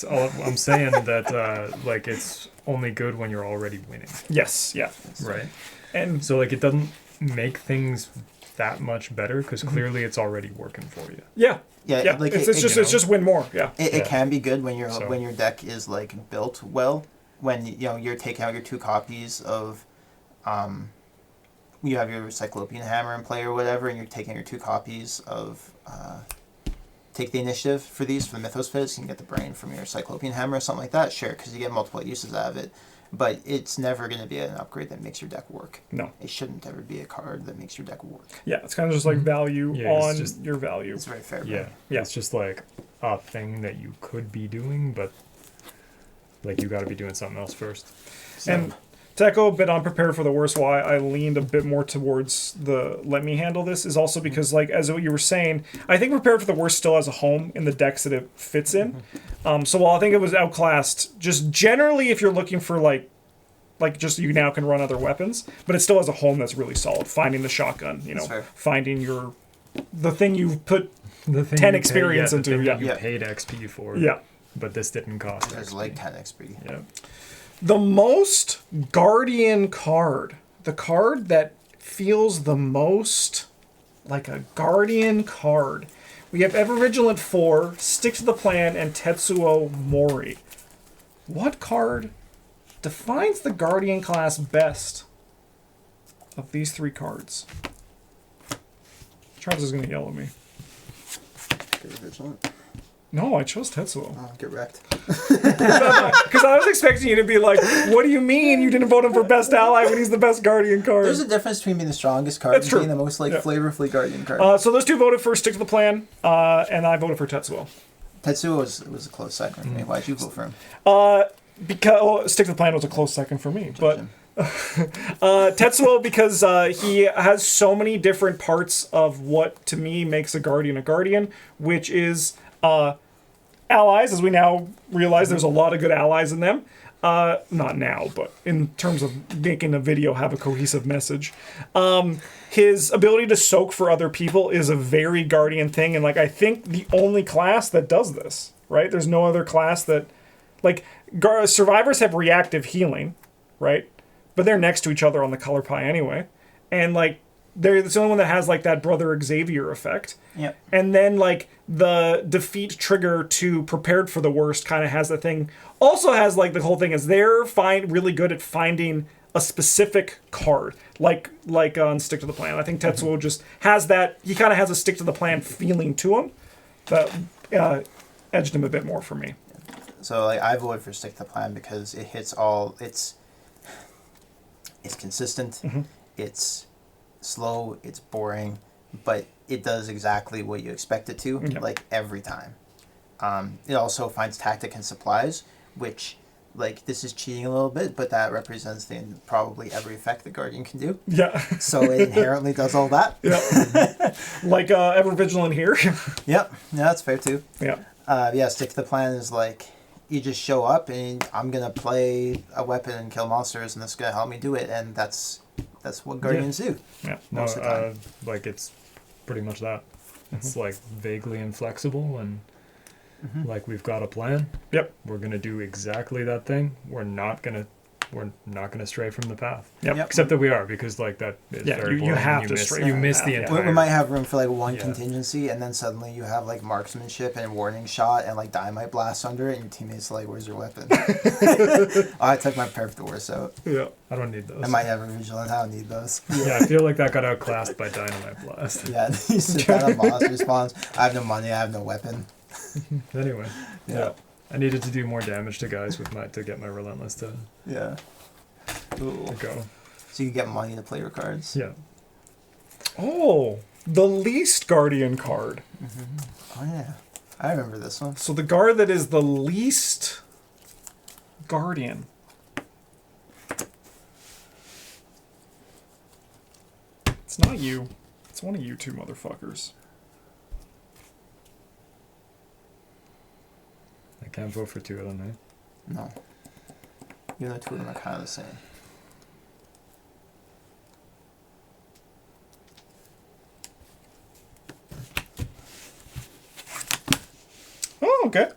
I'm saying that like, it's only good when you're already winning. Right. And so, like, it doesn't make things that much better because clearly it's already working for you. Like, it's just win more. It can be good when your deck is like built well. when you're taking out your 2 copies of, you have your Cyclopean Hammer in play or whatever, and you're taking your 2 copies of take the initiative for these for the Mythos Fizz. You can get the brain from your Cyclopean Hammer or something like that. Sure, because you get multiple uses out of it. But it's never going to be an upgrade that makes your deck work. No. It shouldn't ever be a card that makes your deck work. Yeah, it's kind of just like value on your value. It's very fair. Yeah, it's just like a thing that you could be doing, but like you got to be doing something else first. So. And to echo a bit unprepared for the worst, why I leaned a bit more towards the let me handle this is also because, like, as what you were saying, I think prepared for the worst still has a home in the decks that it fits in. So while I think it was Outclassed, just generally if you're looking for like just you now can run other weapons, but it still has a home that's really solid. Finding the shotgun, finding the thing you've put 10 experience into. You paid XP for. Yeah. But this didn't cost. There's like 10 XP. Yeah. The most Guardian card, the card that feels the most like a Guardian card. We have Ever Vigilant 4, Stick to the Plan, and Tetsuo Mori. What card defines the Guardian class best of these 3 cards? Travis is going to yell at me. Ever Vigilant. No, I chose Tetsuo. Oh, get wrecked. Because I was expecting you to be like, what do you mean you didn't vote him for best ally when he's the best Guardian card? There's a difference between being the strongest card and being the most flavorfully Guardian card. So those 2 voted for Stick to the Plan, and I voted for Tetsuo. Tetsuo was a close second for me. Why'd you vote for him? Because Stick to the Plan was a close second for me. But Tetsuo, because he has so many different parts of what, to me, makes a Guardian, which is... allies, as we now realize there's a lot of good allies in them. Not now, but in terms of making a video have a cohesive message. His ability to soak for other people is a very Guardian thing, and like I think the only class that does this, right? There's no other class that... Like, survivors have reactive healing, right? But they're next to each other on the color pie anyway. And like, it's the only one that has like that Brother Xavier effect. Yep. And then like the defeat trigger to Prepared for the Worst kind of has the thing. Also has like the whole thing is they're really good at finding a specific card, like on Stick to the Plan. I think Tetsuo just has that. He kind of has a Stick to the Plan feeling to him that edged him a bit more for me. So like I voted for Stick to the Plan because it hits all. It's consistent. It's slow, it's boring, but it does exactly what you expect it to, like every time. It also finds tactic and supplies, which, like, this is cheating a little bit, but that represents probably every effect the Guardian can do. Yeah. So it inherently does all that. Yeah. Like Ever Vigilant here. Yep. Yeah, that's fair too. Yeah. Stick to the Plan is like, you just show up and I'm going to play a weapon and kill monsters and that's going to help me do it, and that's what Guardians do. Yeah. Most of the time. Like it's pretty much that. It's like vaguely inflexible and like we've got a plan. Yep. We're gonna do exactly that thing. We're not gonna stray from the path. Yep. Except that we are, because like that is very you have to stray. You miss the entire. We might have room for like one contingency, and then suddenly you have like marksmanship and warning shot and like dynamite blast under it, and your teammates are like, "Where's your weapon?" I took my Prepared for the Worst out. Yeah, I don't need those. I might have a Vigilant. I don't need those. Yeah, I feel like that got outclassed by dynamite blast. Yeah, you sit down, a boss responds. I have no money. I have no weapon. Anyway. Yeah. I needed to do more damage to guys to get my Relentless to go. So you get money to play your cards. Yeah. Oh, the least Guardian card. Oh yeah, I remember this one. So the card that is the least Guardian. It's not you. It's one of you two motherfuckers. I can't vote for two of them, eh? No. Even though two of them are kind of the same. Oh, okay.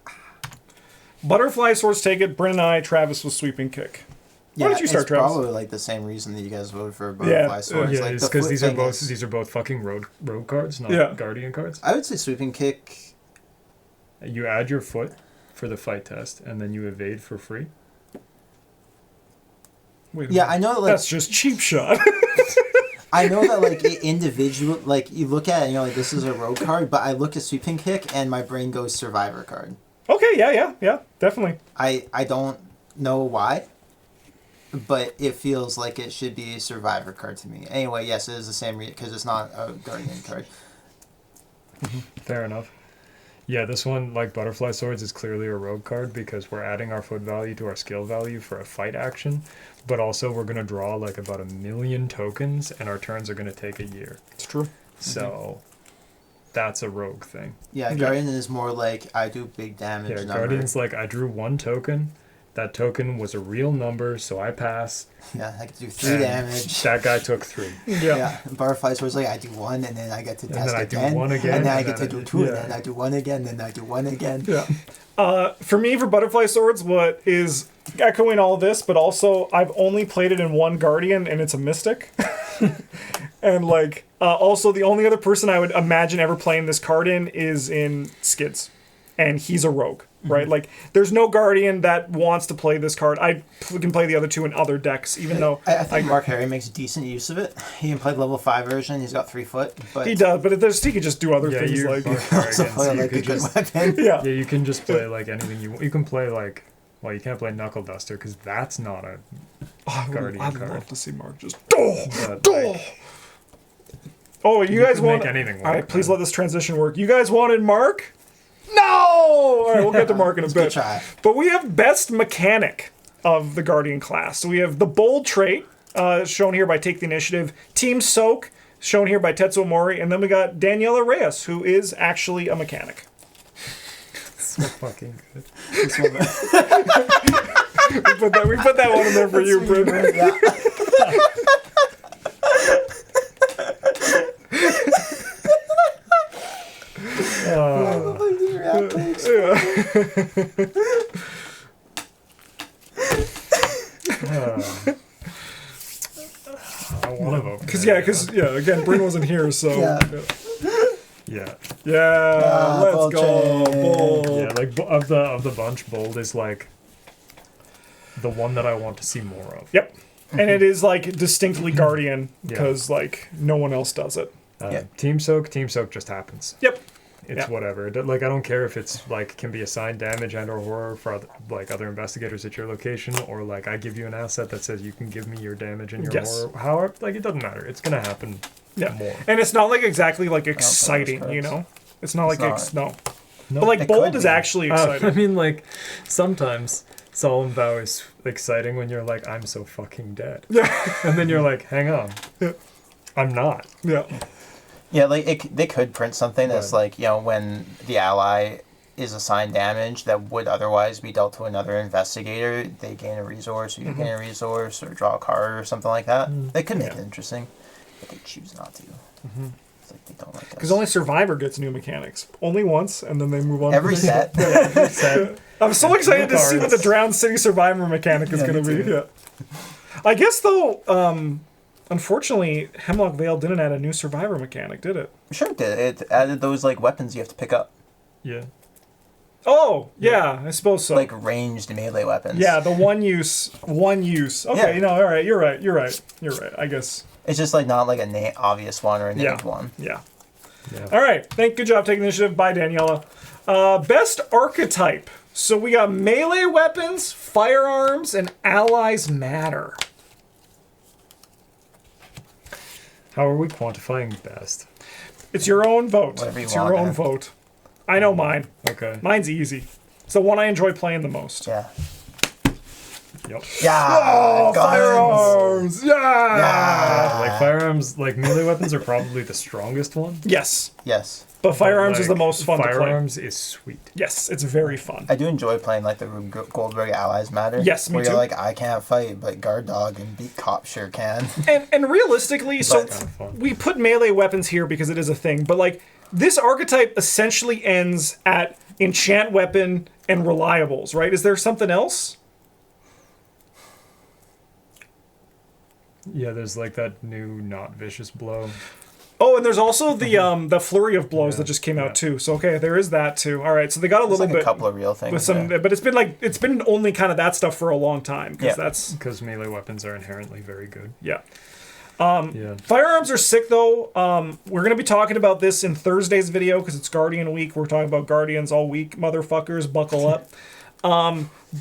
Butterfly Swords take it. Bryn and I, Travis was Sweeping Kick. Why don't you start, Travis? It's probably like the same reason that you guys voted for Butterfly Swords. Yeah, it's because these are both fucking road cards, not Guardian cards. I would say Sweeping Kick. You add your foot for the fight test, and then you evade for free. Wait a Yeah, minute. I know. Like, That's just cheap shot. I know that like individual, like you look at it and you're like, this is a rogue card, but I look at sweeping kick and my brain goes survivor card. Okay, yeah, definitely. I don't know why, but it feels like it should be a survivor card to me. Anyway, yes, it is the same because it's not a guardian card. Fair enough. Yeah, this one, like Butterfly Swords, is clearly a rogue card because we're adding our foot value to our skill value for a fight action, but also we're going to draw like about 1 million tokens, and our turns are going to take a year. It's true. So that's a rogue thing. Yeah, Guardian is more like I do big damage. Yeah, Guardian's like I drew 1 token. That token was a real number, so I pass. Yeah, I can do 3 and damage. That guy took 3. Yeah, Butterfly Swords like I do 1 and then I get to And test then I again. do 1 again. And then I and get to then do 2 and then I do 1 again, then I do 1 again. Yeah. For me, for Butterfly Swords, what is echoing all this, but also I've only played it in 1 Guardian, and it's a Mystic. And like, also the only other person I would imagine ever playing this card in is in Skids, and he's a rogue. Right, like there's no Guardian that wants to play this card. I can play the other 2 in other decks, even though I think Mark Harry makes decent use of it. He can play level 5 version. He's got 3 foot, but he does. But he could just do other things you like also play like a good weapon. yeah. Yeah, you can just play like anything you want. You can play like, well, you can't play Knuckle Duster because that's not a Guardian I'd card. love to see Mark just. But, like, Oh, you guys can want? make anything work, All right, please man. let this transition work. You guys wanted Mark? No. All right, we'll get to Mark in a Good bit. try. But we have best mechanic of the Guardian class. So we have the bold trait, shown here by Take the Initiative. Team Soak, shown here by Tetsuo Mori, and then we got Daniela Reyes, who is actually a mechanic. so fucking good. We put that one in there for you, Britt. Yeah. I want to vote. Because again, Bryn wasn't here, so Yeah. let's bold go. trait. Bold. Yeah, like of the bunch, bold is like the one that I want to see more of. Yep. And it is like distinctly Guardian because like no one else does it. Yeah. Team Soak just happens. Yep. It's whatever. Like I don't care if it's like can be assigned damage and or horror for other investigators at your location, or like I give you an asset that says you can give me your damage and your horror. However, like it doesn't matter. It's gonna happen more. And it's not like exactly like those exciting, cards. you know? It's not like not. no. But like It bold could is be. actually exciting. I mean, like sometimes Solemn Vow is exciting when you're like, I'm so fucking dead. Yeah. And then you're like, hang on, I'm not. Yeah. Yeah, like they could print something that's like, you know, when the ally is assigned damage that would otherwise be dealt to another investigator, they gain a resource, or you gain a resource, or draw a card, or something like that. They could make it interesting, but they choose not to. It's like they don't like us. Because only Survivor gets new mechanics. Only once, and then they move on. Every to set. Every set. I'm so excited to see what the cards. Drowned City Survivor mechanic is Yeah, going to me be. too. Yeah. I guess, though, unfortunately, Hemlock Vale didn't add a new Survivor mechanic, did it? Sure it did. It added those like weapons you have to pick up. Yeah. Oh, yeah, I suppose so. Like ranged melee weapons. yeah, the one use. Okay, Yeah. all right, you're right. I guess. It's just like not like a obvious one or a named one. Yeah. Yeah. All right. Good job taking the initiative. Bye, Daniela. Best archetype. So we got melee weapons, firearms, and allies matter. How are we quantifying best? It's your own vote. Whatever you It's want, your own man. vote. I know mine. Okay. Mine's easy. It's the one I enjoy playing the most. Yeah. Yep. Yeah. Oh, guns. firearms! Yeah! Yeah. Like firearms, like melee weapons are probably the strongest one. Yes, Yes. but firearms Like, is the most fun to play. Firearms is sweet. Yes, it's very fun. I do enjoy playing like the Rube Goldberg Allies Matter. Yes, me where too. You're like, I can't fight, but Guard Dog and Beat Cop sure can. And realistically, so Kind of fun. we put melee weapons here because it is a thing, but like this archetype essentially ends at enchant weapon and reliables, right? Is there something else? Yeah, there's like that new not vicious blow. Oh, and there's also the flurry of blows that just came out too. So okay, there is that too. All right, so they got a little bit, a couple of real things with some, but it's been only kind of that stuff for a long time because melee weapons are inherently very good. Yeah. Firearms are sick though. We're gonna be talking about this in Thursday's video because it's Guardian week. We're talking about Guardians all week, motherfuckers. Buckle up.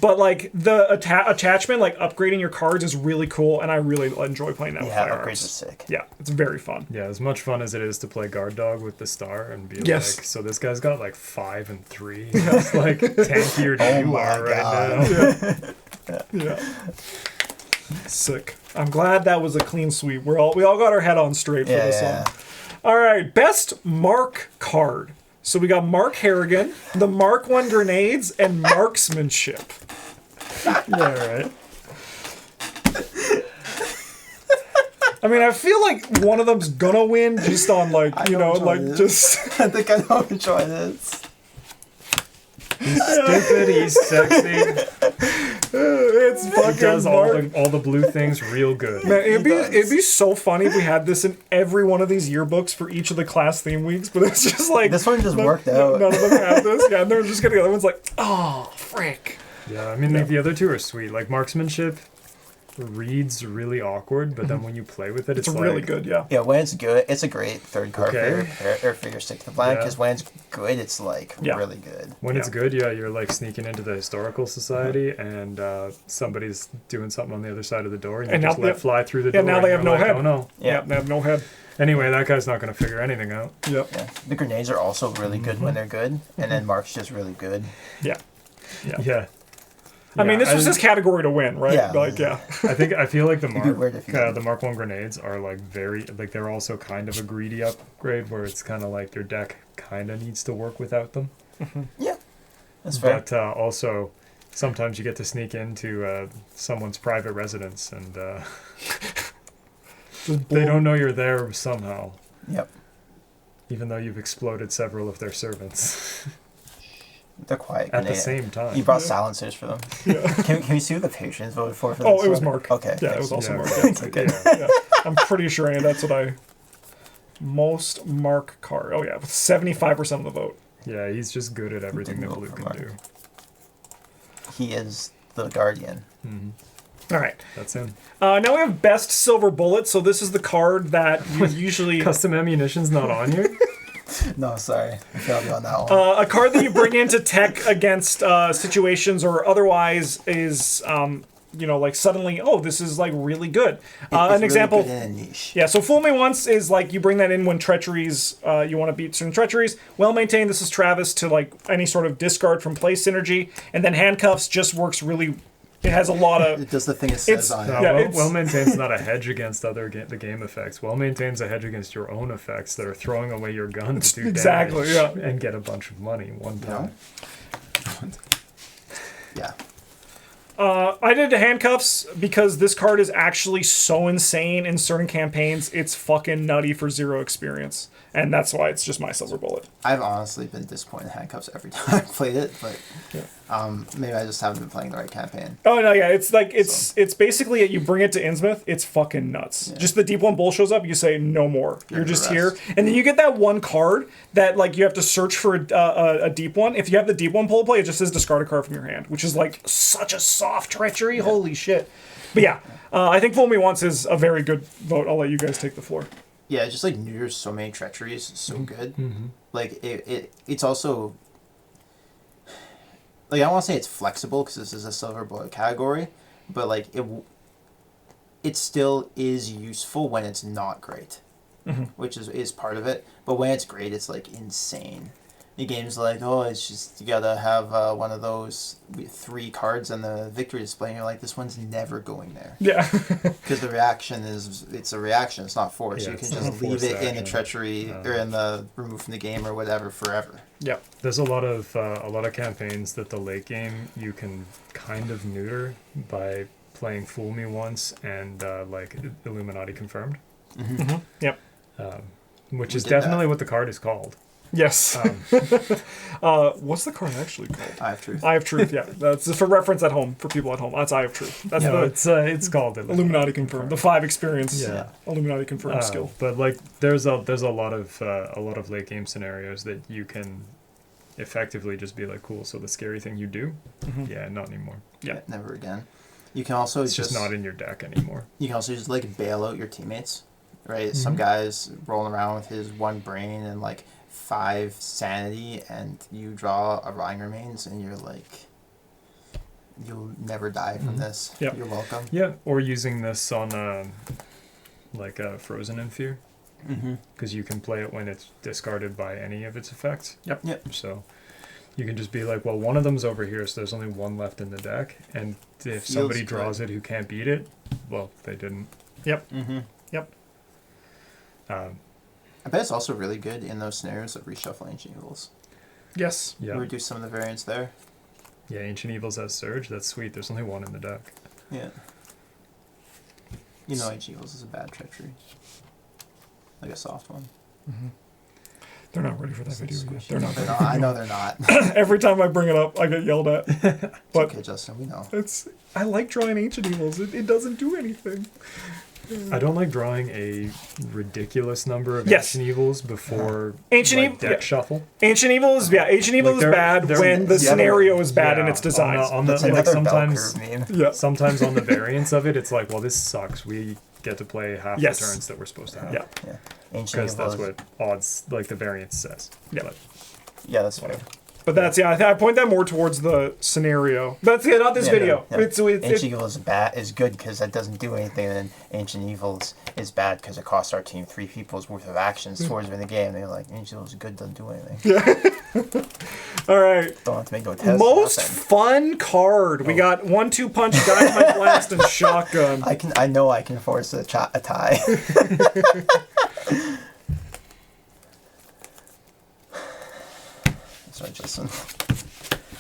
But like the attachment, like upgrading your cards, is really cool, and I really enjoy playing that with firearms. Upgrades are sick. Yeah, it's very fun. Yeah, as much fun as it is to play guard dog with the star and be like, so this guy's got like 5 and 3. It's like tankier than you are right now. Yeah. Sick. I'm glad that was a clean sweep. We all got our head on straight for this one. All right, best Mark card. So we got Mark Harrigan, the Mark 1 grenades, and marksmanship. Yeah, right. I mean, I feel like one of them's gonna win just on like, just. I think I know which one it is. He's stupid, he's sexy. It's fucking. He does all the blue things real good. Man, it'd be so funny if we had this in every one of these yearbooks for each of the class theme weeks, but it's just like this one just worked out. None of them had this. Yeah, and they're just getting the other one's like, oh frick. Yeah, I mean the other two are sweet. Like marksmanship reads really awkward, but then when you play with it, it's like, really good. Yeah. Yeah, when it's good, it's a great third card for your stick to the blind. Because when it's good, it's like really good. When it's good, you're like sneaking into the historical society, and somebody's doing something on the other side of the door, and you just let fly through the door. Yeah, now they have no head. Oh no. Yeah, they have no head. Anyway, that guy's not going to figure anything out. Yep. Yeah. The grenades are also really good when they're good, and then Mark's just really good. Yeah. I mean, this was his category to win, right? Yeah. Like, yeah. I feel like the Mark 1 grenades are like very, like they're also kind of a greedy upgrade where it's kind of like your deck kind of needs to work without them. Yeah, that's fair. But also, sometimes you get to sneak into someone's private residence and they don't know you're there somehow. Yep. Even though you've exploded several of their servants. They're quiet. At the same time. You brought silencers for them. Yeah. Can we see who the patrons voted for this? Oh, it was Mark. Okay. Yeah, it was also Mark. Okay. Yeah. I'm pretty sure that's what I... Most Mark card. Oh, yeah, with 75% of the vote. Yeah, he's just good at everything that blue can do. He is the Guardian. All right. That's him. Now we have best silver bullet. So this is the card that you usually... Custom ammunition's not on here? No, sorry. I failed you on that one. A card that you bring into tech against situations or otherwise is, like suddenly, this is like really good. An example. Really good in a niche. Yeah, so Fool Me Once is like you bring that in when treacheries, you want to beat certain treacheries. Well Maintained, this is Travis to like any sort of discard from play synergy. And then Handcuffs just works really. It has a lot of... It does the thing it says on it. Yeah, Well Maintained's not a hedge against the game effects. Well Maintained's a hedge against your own effects that are throwing away your gun to do damage and get a bunch of money one time. Yeah. I did Handcuffs because this card is actually so insane in certain campaigns. It's fucking nutty for 0 experience. And that's why it's just my silver bullet. I've honestly been disappointed in Handcuffs every time I've played it, but maybe I just haven't been playing the right campaign. Oh, no, yeah. It's like, it's basically, you bring it to Innsmouth, it's fucking nuts. Yeah. Just the deep one bull shows up, you say, no more. You're just here. And then you get that one card that, like, you have to search for a deep one. If you have the deep one pull play, it just says discard a card from your hand, which is, like, such a soft treachery. Yeah. Holy shit. But yeah, I think Fool Me Once is a very good vote. I'll let you guys take the floor. Yeah, just like neuters so many treacheries, so good. Like it's also like I don't want to say it's flexible because this is a silver bullet category, but like it still is useful when it's not great, which is part of it. But when it's great, it's like insane. The game's like, it's just you gotta have one of those 3 cards on the victory display, and you're like, this one's never going there. Yeah. Because the reaction it's a reaction, it's not force. Yeah, you can just leave it in the treachery or in the remove from the game or whatever forever. Yeah. There's a lot of campaigns that the late game you can kind of neuter by playing Fool Me Once and like Illuminati Confirmed. Yep. Which is definitely what the card is called. Yes. What's the card actually called? I have truth. Eye of Truth, yeah. That's just for reference at home, for people at home. That's Eye of Truth. That's it's called Illuminati confirmed. The 5 experience Yeah. Illuminati confirmed skill. But like there's a lot of late game scenarios that you can effectively just be like, cool, so the scary thing you do? Yeah, not anymore. Yeah, never again. You can also it's just not in your deck anymore. You can also just like bail out your teammates, right? Some guy's rolling around with his 1 brain and like 5 sanity, and you draw a Rhine Remains, and you're like, you'll never die from this. Yep. You're welcome. Yeah, or using this on like a Frozen in Fear, because you can play it when it's discarded by any of its effects. Yep. So you can just be like, well, one of them's over here, so there's only 1 left in the deck, and if somebody draws it who can't beat it, well, they didn't. Yep. Yep. I bet it's also really good in those scenarios of reshuffle Ancient Evils. Yes. Yeah. Reduce some of the variance there. Yeah, Ancient Evils has Surge. That's sweet. There's only 1 in the deck. Yeah. You know Ancient Evils is a bad treachery. Like a soft one. They're not ready for that video yet. They're not. I know they're not. Every time I bring it up, I get yelled at. But okay, Justin, we know. I like drawing Ancient Evils. It doesn't do anything. I don't like drawing a ridiculous number of Yes. Ancient Evils before deck shuffle. Ancient Evil is Ancient Evil is bad when the scenario is bad in its design. Sometimes on the variance of it, it's like, well, this sucks. We get to play half the turns that we're supposed to have. Yeah. Because that's what odds, like the variance says. Yeah. But yeah, that's whatever. But that's I point that more towards the scenario. That's not this video. No. Ancient Evil is good because that doesn't do anything, and then Ancient Evils is bad because it costs our team 3 people's worth of actions towards the game. And they're like, Ancient Evil is good, doesn't do anything. Yeah. All right. Don't have to make no test. Most fun card. We got 1-2 punch, dynamite blast, and shotgun. I know I can force a tie. Sorry, Justin.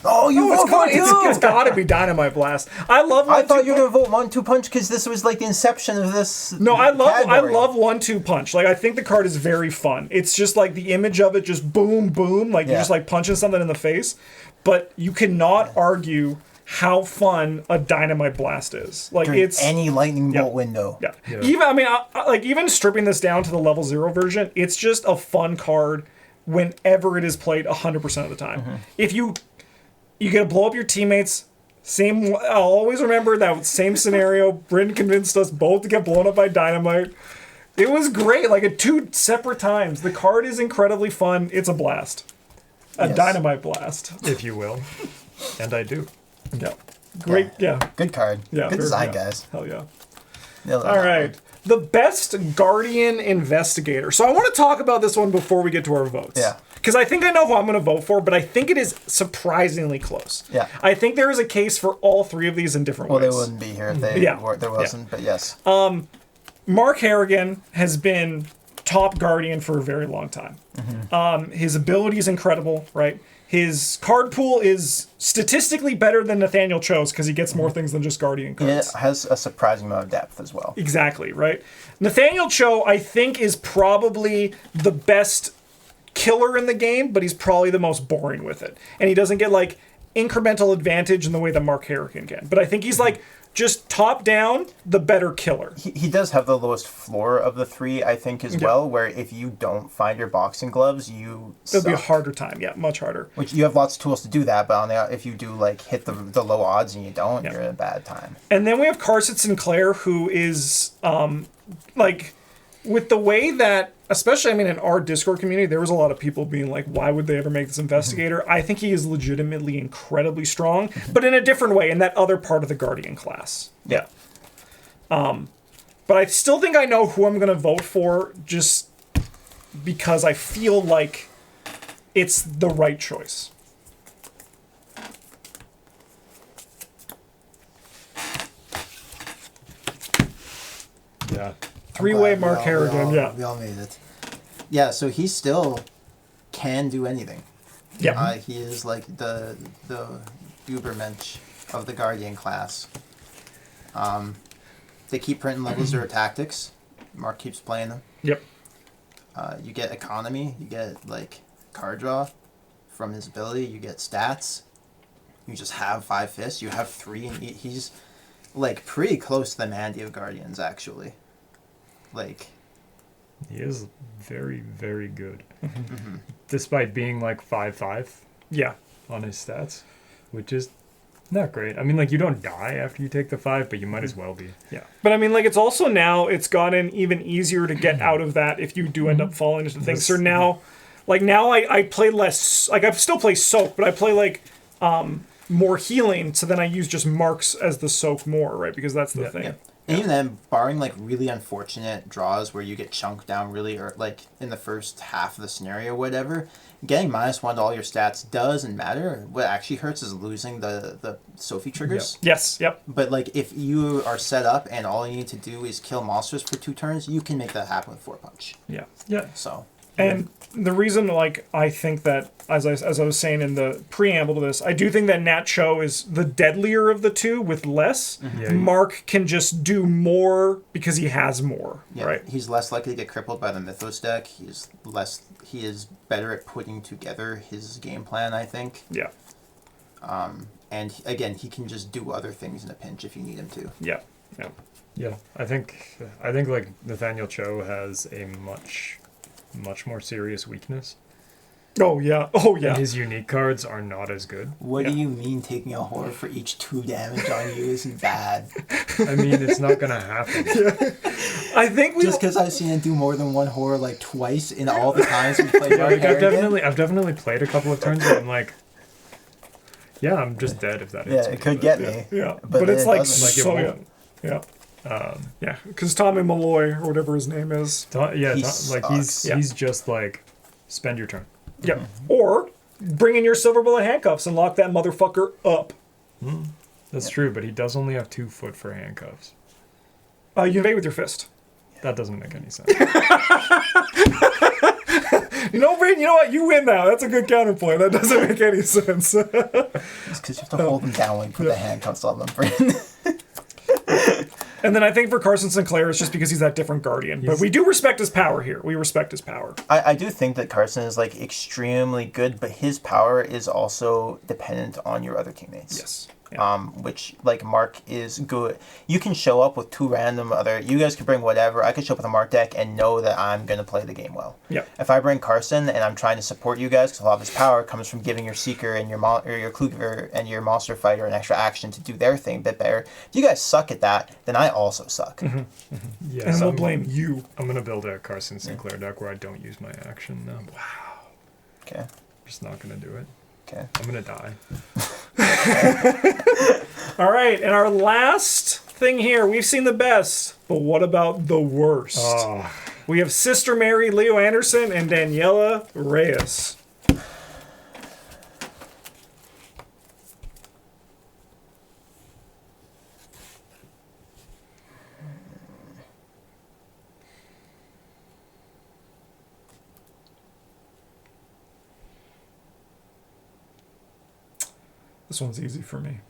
Oh, it's got to be dynamite blast. I thought you were gonna vote 1-2 punch because this was like the inception of this. No, I love 1-2 punch. Like I think the card is very fun. It's just like the image of it, just boom, boom, like you're just like punching something in the face. But you cannot argue how fun a dynamite blast is. Like during it's any lightning bolt window. Yeah. Even stripping this down to the level 0 version, it's just a fun card whenever it is played 100% of the time. If you get to blow up your teammates, I'll always remember that same scenario. Bryn convinced us both to get blown up by dynamite. It was great, like at 2 separate times. The card is incredibly fun. It's a blast. A dynamite blast. If you will. And I do. Yeah. Great, Good card. Yeah. Good design, guys. Hell yeah. All right. The best Guardian investigator. So I want to talk about this one before we get to our votes. Yeah. Because I think I know who I'm going to vote for, but I think it is surprisingly close. Yeah. I think there is a case for all 3 of these in different ways. Well, they wouldn't be here if there wasn't, but yes. Mark Harrigan has been top Guardian for a very long time. His ability is incredible, right? His card pool is statistically better than Nathaniel Cho's because he gets more things than just Guardian cards. It has a surprising amount of depth as well. Exactly, right? Nathaniel Cho, I think, is probably the best killer in the game, but he's probably the most boring with it. And he doesn't get, like, incremental advantage in the way that Mark Harrigan can. But I think he's, like, just top down, the better killer. He does have the lowest floor of the 3, I think, as well, where if you don't find your boxing gloves, you It'll be a harder time, much harder. Which you have lots of tools to do that, but if you do, like, hit the low odds and you don't, you're in a bad time. And then we have Carson Sinclair, who is, with the way that, especially, in our Discord community, there was a lot of people being like, why would they ever make this investigator? I think he is legitimately incredibly strong, but in a different way, in that other part of the Guardian class. Yeah. But I still think I know who I'm going to vote for, just because I feel like it's the right choice. Yeah. 3-way Mark Harrigan, We all made it. Yeah, so he still can do anything. Yeah. He is like the Ubermensch of the Guardian class. They keep printing levels or tactics. Mark keeps playing them. Yep. You get economy. You get, like, card draw from his ability. You get stats. You just have 5 fists. You have 3, and he's like pretty close to the Mandy of Guardians, actually. Like, he is very, very good, despite being like 5/5. Yeah, on his stats, which is not great. I mean, like, you don't die after you take the 5, but you might as well be. Yeah. But I mean, like, it's also now, it's gotten even easier to get out of that if you do end up falling into things. So now, like, now I play less, like, I still play soak, but I play, like, more healing, so then I use just marks as the soak more, right? Because that's the thing. Yeah. And even then, barring like really unfortunate draws where you get chunked down really, or like in the first half of the scenario, whatever, getting -1 to all your stats doesn't matter. What actually hurts is losing the Sophie triggers. Yep. Yes, yep. But like if you are set up and all you need to do is kill monsters for 2 turns, you can make that happen with 4 punch. Yeah. Yeah. So. And the reason, like, I think that, as I was saying in the preamble to this, I do think that Nat Cho is the deadlier of the two with less. Yeah, Mark can just do more because he has more, right? He's less likely to get crippled by the Mythos deck. He is better at putting together his game plan, I think. Yeah. And again, he can just do other things in a pinch if you need him to. Yeah. Yeah. Yeah, I think like Nathaniel Cho has a much more serious weakness. Oh yeah. Oh yeah. And his unique cards are not as good. What do you mean taking a horror for each 2 damage on you isn't bad? I mean, it's not gonna happen. I think just because I've seen him do more than 1 horror like twice in all the times we played. Yeah, like I've definitely played a couple of turns where I'm like, yeah, I'm just dead if that hits me. It could get me. Yeah, but it's like so it yeah. Yeah, because Tommy Malloy or whatever his name is. He's just like, spend your turn. Yeah, or bring in your silver bullet handcuffs and lock that motherfucker up. That's true, but he does only have 2 foot for handcuffs. You invade with your fist. That doesn't make any sense. Brayden, you know what? You win now. That's a good counterpoint. That doesn't make any sense. It's because you have to hold them down when you put the handcuffs on them, Brayden. And then I think for Carson Sinclair, it's just because he's that different Guardian. But we do respect his power here. We respect his power. I do think that Carson is like extremely good, but his power is also dependent on your other teammates. Yes. Yeah. Which like Mark is good. You can show up with 2 random other. You guys can bring whatever. I could show up with a Mark deck and know that I'm gonna play the game well. Yeah. If I bring Carson and I'm trying to support you guys, because a lot of his power comes from giving your Seeker and your your Kluger and your Monster Fighter an extra action to do their thing a bit better. If you guys suck at that, then I also suck. Yeah, and we'll blame you. I'm gonna build a Carson Sinclair deck where I don't use my action now. Wow. Okay. I'm just not gonna do it. Okay. I'm gonna die. All right, and our last thing here, we've seen the best, but what about the worst? Oh. We have Sister Mary, Leo Anderson, and Daniela Reyes. This one's easy for me.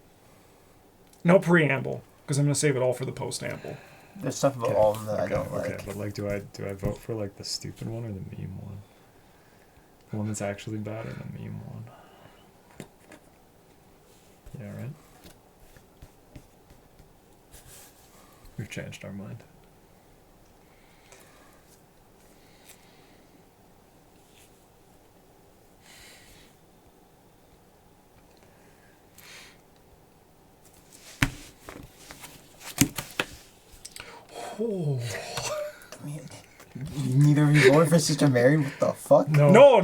No preamble, because I'm going to save it all for the post-amble. There's stuff about all of them that I don't like. Okay, but like, do I vote for like the stupid one or the meme one? The one that's actually bad or the meme one? Yeah, right? We've changed our mind. Oh. Neither of you voted for Sister Mary? What the fuck? No.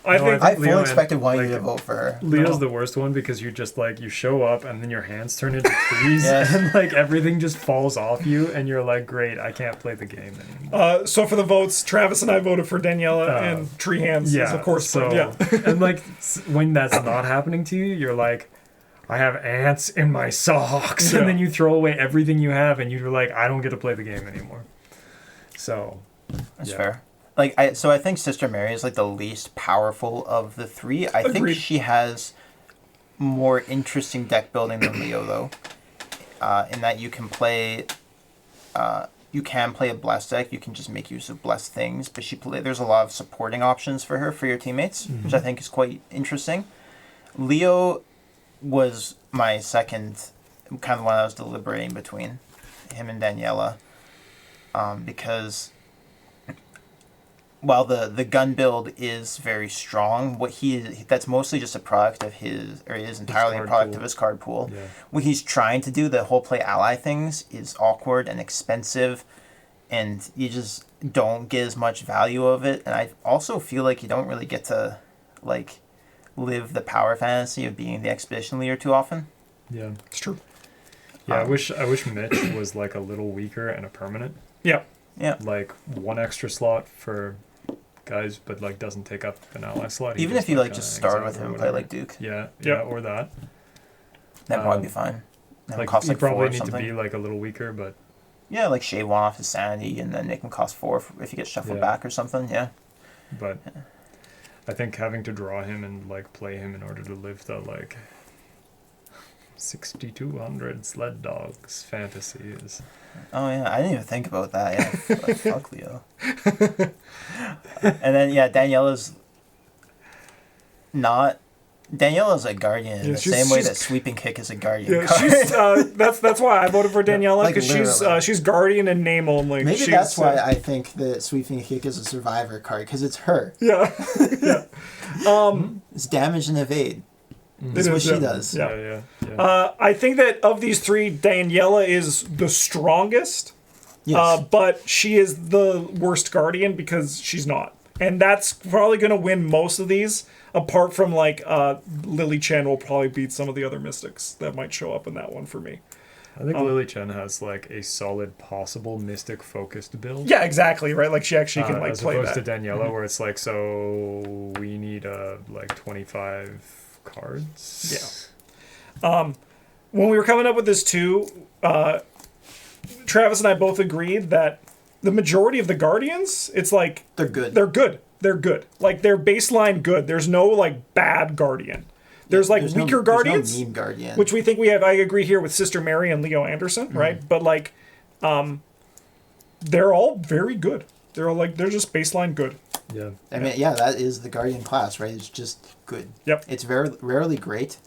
I fully expected one of you to vote for her. Leo's the worst one because you're just like, you show up and then your hands turn into trees and like everything just falls off you and you're like, great, I can't play the game anymore. So for the votes, Travis and I voted for Daniela and Tree Hands. Yeah, of course. So, and like when that's not happening to you, you're like, I have ants in my socks. And then you throw away everything you have and you're like, I don't get to play the game anymore. So that's fair. Like I think Sister Mary is like the least powerful of the 3. I think she has more interesting deck building than Leo though. In that you can play you can play a blessed deck. You can just make use of blessed things, but there's a lot of supporting options for her for your teammates, which I think is quite interesting. Leo was my second, kind of one I was deliberating between him and Daniela, because while the gun build is very strong, that's mostly just a product of is entirely a product of his card pool. Yeah. What he's trying to do, the whole play ally things, is awkward and expensive, and you just don't get as much value of it. And I also feel like you don't really get to like live the power fantasy of being the expedition leader too often. Yeah, It's true. yeah. I wish Mitch was like a little weaker and a permanent. Yeah. Yeah. Like one extra slot for guys, but like doesn't take up an ally slot. Even if you like just start with him and play like Duke. Yeah, Yeah. or that. That'd probably be fine. That would Like cost you like 4 probably or need to something. be like a little weaker, but Yeah, like shave one off his sanity and then make him cost 4 if you get shuffled Yeah. back or something. Yeah. but I think having to draw him and like play him in order to live the like 6,200 sled dogs fantasy is. Oh yeah, I didn't even think about that. Yeah, fuck Leo. And then Daniela's a guardian in Yeah, the she's- same way she's- that sweeping kick is a guardian Yeah, card. that's why I voted for Daniela, Like, because literally. she's guardian in name only. Maybe She's, that's why I think that Sweeping Kick is a survivor card, because it's her. Yeah. It's damage and evade. That's It what is, she yeah. does. Yeah. I think that of these three, Daniela is the strongest, Yes. but she is the worst guardian because she's not. And that's probably going to win most of these, apart from like Lily Chen will probably beat some of the other mystics that might show up in that one for me. I think Lily Chen has like a solid possible mystic focused build. Yeah, exactly, right? Like she actually can like as play opposed that. to Daniela, where it's like, so we need like 25 cards. Yeah. When we were coming up with this too, Travis and I both agreed that the majority of the Guardians, it's like They're good. they're good. They're good. Like they're baseline good. There's no like bad Guardian. There's like weaker Guardians, There's no mean guardian. which we think we have. I agree here with Sister Mary and Leo Anderson, right? But like, they're all very good. They're just baseline good. Yeah. I mean, yeah, that is the guardian class, right? It's just good. Yep. It's very rarely great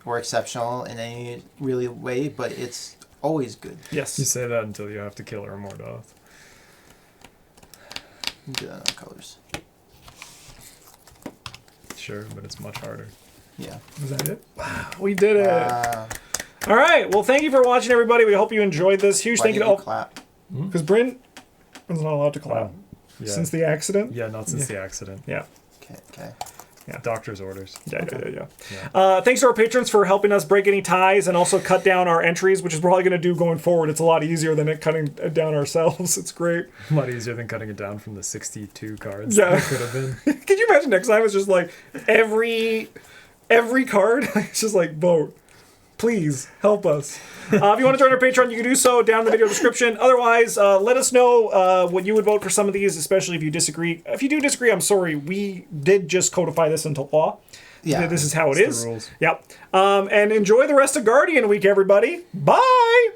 or exceptional in any really way, but it's always good. Yes. You say that until you have to kill her or Mordoth. You do that on colors. Sure, but it's much harder. Yeah. Was that it? Wow, we did it. Wow. All right. Well, thank you for watching, everybody. We hope you enjoyed this. Huge Why thank you to didn't you all. clap? Because Bryn was not allowed to clap Yeah. since the accident. Yeah, not since the accident. Yeah. Okay. Doctor's orders. Yeah. Thanks to our patrons for helping us break any ties and also cut down our entries, which is probably going to do going forward. It's a lot easier than cutting it down ourselves. It's great. A lot easier than cutting it down from the 62 cards Yeah. that could have been. Can you imagine next time it's just like every card? It's just like, vote. Please help us. If you want to join our Patreon, you can do so down in the video description. Otherwise, let us know what you would vote for some of these, especially if you disagree. If you do disagree, I'm sorry. We did just codify this into law. Yeah. This is how it It's is. the rules. Yep. And enjoy the rest of Guardian Week, everybody. Bye.